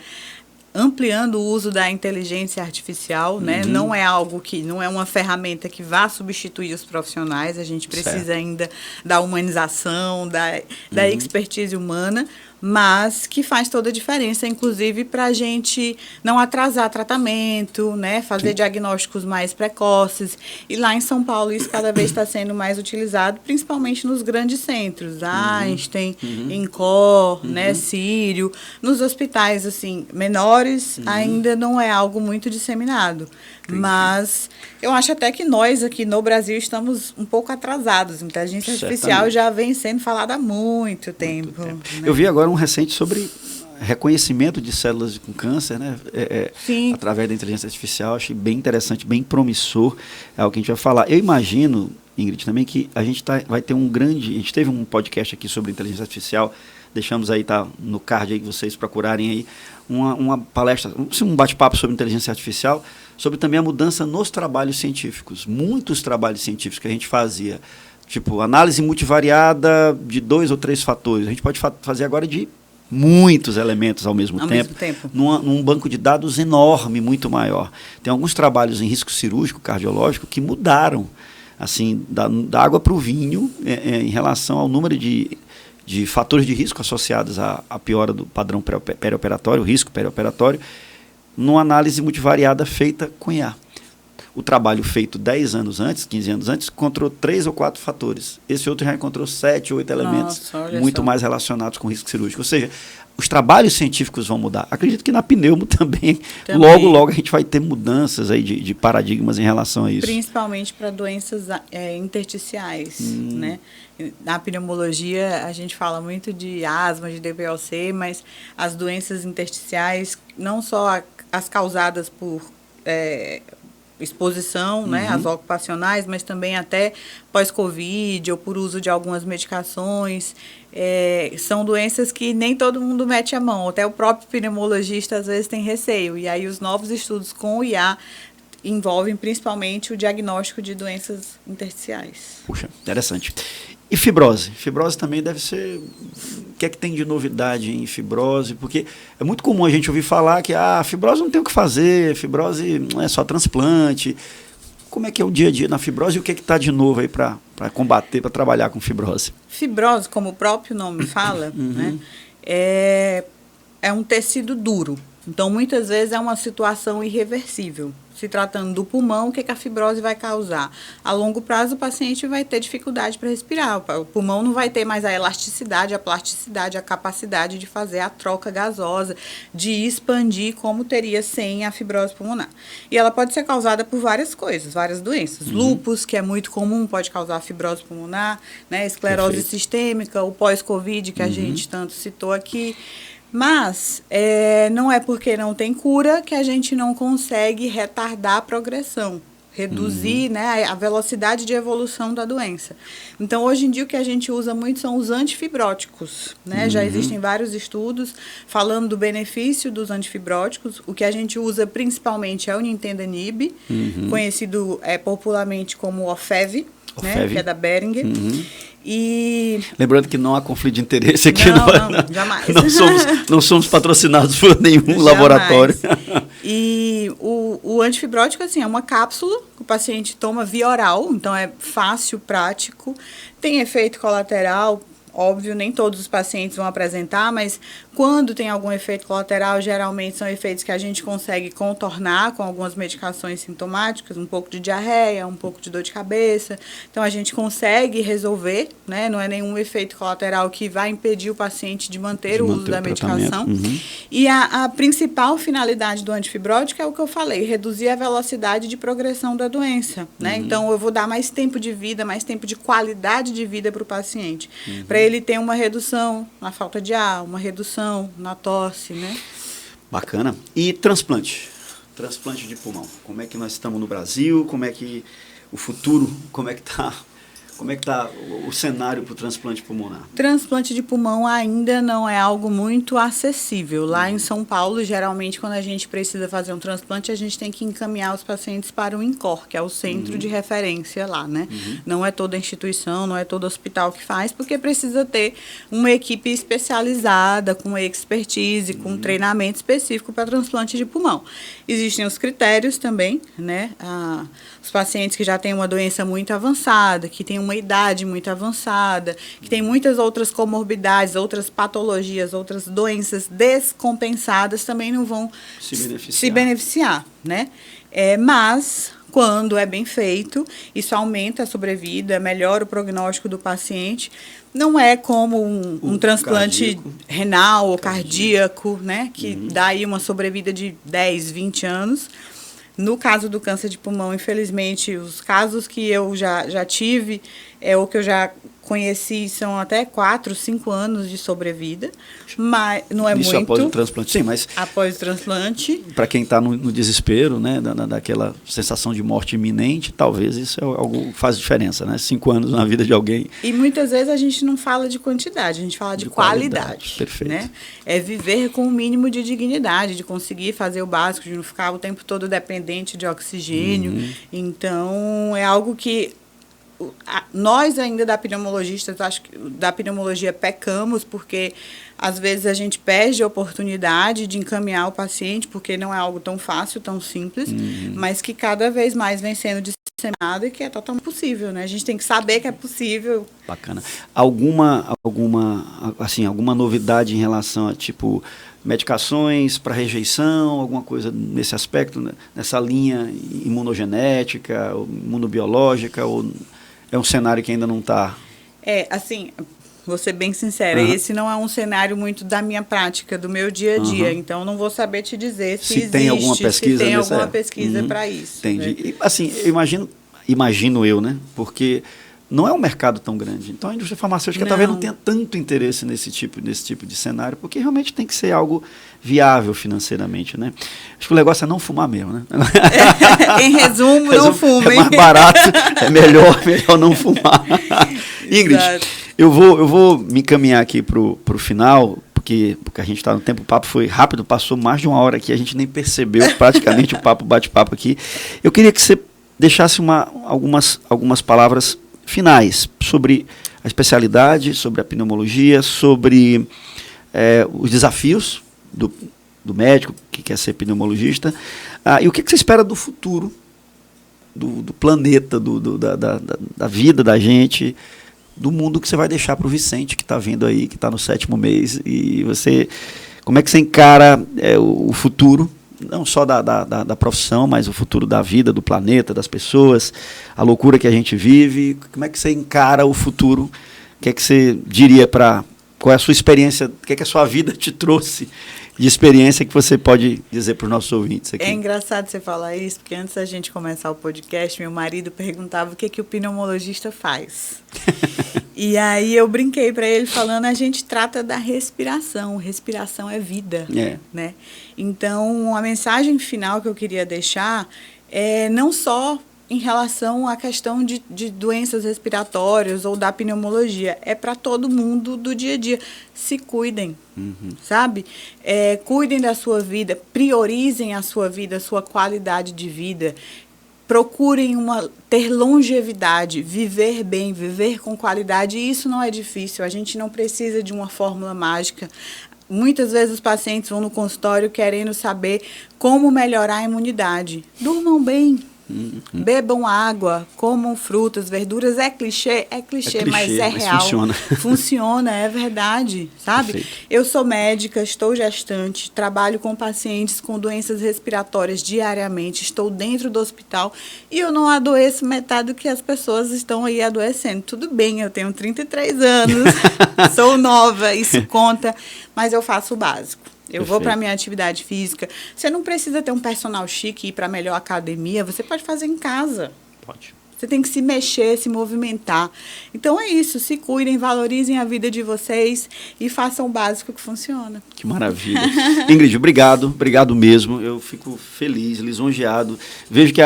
Speaker 2: ampliando o uso da inteligência artificial, né? Não é algo que, não é uma ferramenta que vá substituir os profissionais, a gente precisa ainda da humanização, da expertise humana, mas que faz toda a diferença, inclusive para a gente não atrasar tratamento, né? Fazer diagnósticos mais precoces. E lá em São Paulo isso cada vez está sendo mais utilizado, principalmente nos grandes centros, Einstein, INCOR, né? Sírio, nos hospitais assim menores ainda não é algo muito disseminado. Mas eu acho até que nós aqui no Brasil estamos um pouco atrasados. Inteligência artificial já vem sendo falada há muito tempo. Né?
Speaker 1: Eu vi agora um recente sobre reconhecimento de células com câncer, né? Através da inteligência artificial. Achei bem interessante, bem promissor. É o que a gente vai falar. Eu imagino, Ingrid, também que a gente vai ter um grande... A gente teve um podcast aqui sobre inteligência artificial. Deixamos aí, tá no card aí que vocês procurarem aí, uma palestra, um bate-papo sobre inteligência artificial, sobre também a mudança nos trabalhos científicos. Muitos trabalhos científicos que a gente fazia, tipo análise multivariada de 2 ou 3 fatores. A gente pode fazer agora de muitos elementos ao mesmo tempo. Num banco de dados enorme, muito maior. Tem alguns trabalhos em risco cirúrgico, cardiológico, que mudaram, assim, da água para o vinho, em relação ao número de fatores de risco associados à piora do padrão perioperatório, risco perioperatório, numa análise multivariada feita com IA. O trabalho feito 10 anos antes, 15 anos antes, encontrou 3 ou 4 fatores. Esse outro já encontrou 7 ou 8 elementos muito mais relacionados com risco cirúrgico. Ou seja, os trabalhos científicos vão mudar. Acredito que na pneumo também. Logo a gente vai ter mudanças aí de paradigmas em relação a isso.
Speaker 2: Principalmente para doenças intersticiais, né? Na pneumologia, a gente fala muito de asma, de DPOC, mas as doenças intersticiais, não só as causadas por exposição, né, as ocupacionais, mas também até pós-Covid ou por uso de algumas medicações. São doenças que nem todo mundo mete a mão. Até o próprio pneumologista, às vezes, tem receio. E aí, os novos estudos com o IA envolvem principalmente o diagnóstico de doenças intersticiais.
Speaker 1: Puxa, interessante. E fibrose? Fibrose também deve ser... O que é que tem de novidade em fibrose? Porque é muito comum a gente ouvir falar que fibrose não tem o que fazer, fibrose não é só transplante. Como é que é o dia a dia na fibrose e o que é que está de novo aí para combater, para trabalhar com fibrose?
Speaker 2: Fibrose, como o próprio nome fala, né, é um tecido duro. Então, muitas vezes é uma situação irreversível. Se tratando do pulmão, o que a fibrose vai causar? A longo prazo, o paciente vai ter dificuldade para respirar. O pulmão não vai ter mais a elasticidade, a plasticidade, a capacidade de fazer a troca gasosa, de expandir como teria sem a fibrose pulmonar. E ela pode ser causada por várias coisas, várias doenças. Lúpus, que é muito comum, pode causar fibrose pulmonar, né? Esclerose sistêmica, o pós-Covid, que a gente tanto citou aqui. Mas não é porque não tem cura que a gente não consegue retardar a progressão, reduzir né, a velocidade de evolução da doença. Então, hoje em dia, o que a gente usa muito são os antifibróticos. Né? Já existem vários estudos falando do benefício dos antifibróticos. O que a gente usa principalmente é o Nintedanib, conhecido popularmente como Ofev, né, que é da Boehringer. E... Lembrando que não há conflito de interesse aqui. Não, jamais.
Speaker 1: Não somos patrocinados por nenhum laboratório.
Speaker 2: E o antifibrótico, assim, é uma cápsula que o paciente toma via oral, então é fácil, prático, tem efeito colateral. Óbvio, nem todos os pacientes vão apresentar, mas quando tem algum efeito colateral, geralmente são efeitos que a gente consegue contornar com algumas medicações sintomáticas, um pouco de diarreia, um pouco de dor de cabeça. Então, a gente consegue resolver, né? Não é nenhum efeito colateral que vai impedir o paciente de manter o uso da medicação. E a principal finalidade do antifibrótico é o que eu falei, reduzir a velocidade de progressão da doença. Né? Então, eu vou dar mais tempo de vida, mais tempo de qualidade de vida para o paciente. Para ele ter uma redução na falta de ar, uma redução na tosse, né?
Speaker 1: Bacana. E transplante? Transplante de pulmão. Como é que nós estamos no Brasil? Como é que o futuro, como é que está Como é que está o cenário para o transplante pulmonar?
Speaker 2: Transplante de pulmão ainda não é algo muito acessível. Lá em São Paulo, geralmente, quando a gente precisa fazer um transplante, a gente tem que encaminhar os pacientes para o INCOR, que é o centro de referência lá, né? Não é toda instituição, não é todo hospital que faz, porque precisa ter uma equipe especializada, com expertise, com treinamento específico para transplante de pulmão. Existem os critérios também, né? Os pacientes que já têm uma doença muito avançada, que têm uma idade muito avançada, que têm muitas outras comorbidades, outras patologias, outras doenças descompensadas, também não vão se beneficiar, né? Mas, quando é bem feito, isso aumenta a sobrevida, melhora o prognóstico do paciente. Não é como um transplante renal ou cardíaco, né? Que dá aí uma sobrevida de 10, 20 anos. No caso do câncer de pulmão, infelizmente, os casos que eu já tive, ou que eu já conheci, são até 4, 5 anos de sobrevida, mas não é
Speaker 1: isso
Speaker 2: muito.
Speaker 1: Após o transplante, sim, mas...
Speaker 2: Após o transplante.
Speaker 1: Para quem está no desespero, né, daquela sensação de morte iminente, talvez isso é algo que faz diferença, né? 5 anos na vida de alguém.
Speaker 2: E muitas vezes a gente não fala de quantidade, a gente fala de qualidade.
Speaker 1: Perfeito.
Speaker 2: Né? É viver com o mínimo de dignidade, de conseguir fazer o básico, de não ficar o tempo todo dependente de oxigênio. Então, é algo que nós ainda pneumologistas, acho que da pneumologia pecamos, porque às vezes a gente perde a oportunidade de encaminhar o paciente, porque não é algo tão fácil, tão simples, mas que cada vez mais vem sendo disseminado e que é totalmente possível, né? A gente tem que saber que é possível.
Speaker 1: Bacana. Alguma novidade em relação a, tipo, medicações para rejeição, alguma coisa nesse aspecto, né? Nessa linha imunogenética, imunobiológica, ou é um cenário que ainda não está...
Speaker 2: Assim, vou ser bem sincera, esse não é um cenário muito da minha prática, do meu dia a dia, então não vou saber te dizer se existe,
Speaker 1: tem alguma pesquisa,
Speaker 2: se tem alguma pesquisa para isso.
Speaker 1: Entendi.
Speaker 2: Né?
Speaker 1: E, assim, eu imagino eu, né? Porque não é um mercado tão grande. Então a indústria farmacêutica talvez não tenha tanto interesse nesse tipo de cenário, porque realmente tem que ser algo viável financeiramente, né? Acho que o negócio é não fumar mesmo, né?
Speaker 2: Em resumo, não fumem.
Speaker 1: É mais barato, é melhor não fumar. Ingrid, eu vou me encaminhar aqui pro final, porque a gente está no tempo, o papo foi rápido, passou mais de 1 hora aqui, a gente nem percebeu praticamente o bate-papo aqui. Eu queria que você deixasse algumas palavras finais sobre a especialidade, sobre a pneumologia, sobre os desafios do médico que quer ser pneumologista, e o que você espera do futuro, do planeta, da vida da gente, do mundo que você vai deixar para o Vicente, que está vindo aí, que está no 7º mês, e como é que você encara o futuro, não só da profissão, mas o futuro da vida, do planeta, das pessoas, a loucura que a gente vive. Como é que você encara o futuro? O que é que você diria qual é a sua experiência, o que é que a sua vida te trouxe de experiência que você pode dizer para os nossos ouvintes aqui?
Speaker 2: É engraçado você falar isso, porque antes da gente começar o podcast, meu marido perguntava o que o pneumologista faz. E aí eu brinquei para ele falando, a gente trata da respiração. Respiração é vida, né? Então, a mensagem final que eu queria deixar é não só em relação à questão de doenças respiratórias ou da pneumologia, é para todo mundo do dia a dia. Se cuidem, sabe? Cuidem da sua vida, priorizem a sua vida, a sua qualidade de vida. Procurem ter longevidade, viver bem, viver com qualidade. E isso não é difícil, a gente não precisa de uma fórmula mágica. Muitas vezes os pacientes vão no consultório querendo saber como melhorar a imunidade. Durmam bem. Bebam água, comam frutas, verduras. É clichê, mas é real. Funciona, é verdade, sabe? Perfeito. Eu sou médica, estou gestante, trabalho com pacientes com doenças respiratórias diariamente, estou dentro do hospital e eu não adoeço metade do que as pessoas estão aí adoecendo. Tudo bem, eu tenho 33 anos, sou nova, isso conta, mas eu faço o básico. Eu vou para a minha atividade física. Você não precisa ter um personal chique e ir para a melhor academia. Você pode fazer em casa.
Speaker 1: Pode.
Speaker 2: Você tem que se mexer, se movimentar. Então é isso, se cuidem, valorizem a vida de vocês e façam o básico que funciona.
Speaker 1: Que maravilha. Ingrid, obrigado mesmo. Eu fico feliz, lisonjeado. Vejo que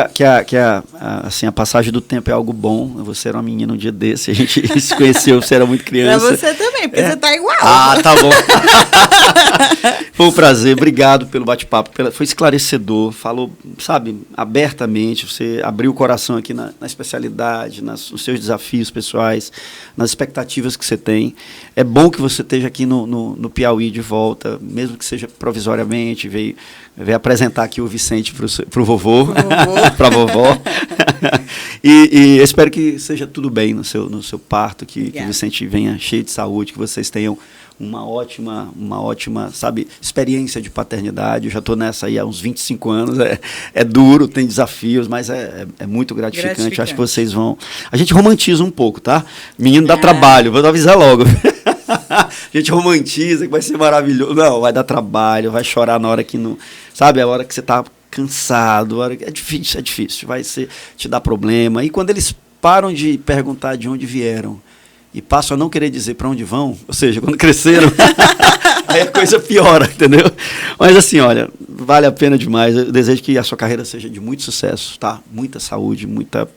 Speaker 1: assim, a passagem do tempo é algo bom. Você era uma menina um dia desse, a gente se conheceu, você era muito criança.
Speaker 2: Pra você também, porque você tá igual.
Speaker 1: Ah, tá bom. Foi um prazer, obrigado pelo bate-papo, foi esclarecedor, falou, sabe, abertamente, você abriu o coração aqui na especialidade, nos seus desafios pessoais, nas expectativas que você tem. É bom que você esteja aqui no Piauí de volta, mesmo que seja provisoriamente, veio apresentar aqui o Vicente para o vovô, para a vovó. E espero que seja tudo bem no seu parto, que o Vicente venha cheio de saúde, que vocês tenham uma ótima, sabe, experiência de paternidade. Eu já estou nessa aí há uns 25 anos, é duro, tem desafios, mas é muito gratificante. Acho que vocês vão... A gente romantiza um pouco, tá? Menino dá trabalho, vou avisar logo. A gente romantiza que vai ser maravilhoso. Não, vai dar trabalho, vai chorar na hora que não... Sabe, a hora que você está cansado, é difícil, vai te dar problema. E quando eles param de perguntar de onde vieram e passam a não querer dizer para onde vão, ou seja, quando cresceram, aí a coisa piora, entendeu? Mas assim, olha, vale a pena demais. Eu desejo que a sua carreira seja de muito sucesso, tá? Muita saúde, muita,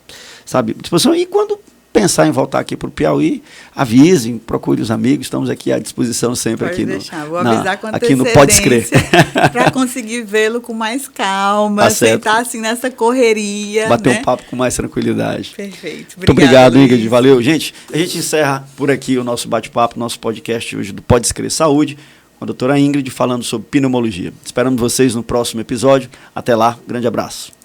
Speaker 1: sabe, disposição. E quando pensar em voltar aqui para o Piauí, avisem, procure os amigos, estamos aqui à disposição sempre.
Speaker 2: Pode
Speaker 1: aqui
Speaker 2: deixar. Vou avisar com
Speaker 1: aqui no Pode Escrever.
Speaker 2: Para conseguir vê-lo com mais calma,
Speaker 1: Tá
Speaker 2: sem estar assim nessa correria.
Speaker 1: Bater
Speaker 2: né?
Speaker 1: um papo com mais tranquilidade.
Speaker 2: Perfeito.
Speaker 1: Muito obrigado, Ingrid. Valeu. Gente, a gente encerra por aqui o nosso bate-papo, nosso podcast hoje do Pode Escrever Saúde, com a doutora Ingrid falando sobre pneumologia. Esperamos vocês no próximo episódio. Até lá, grande abraço.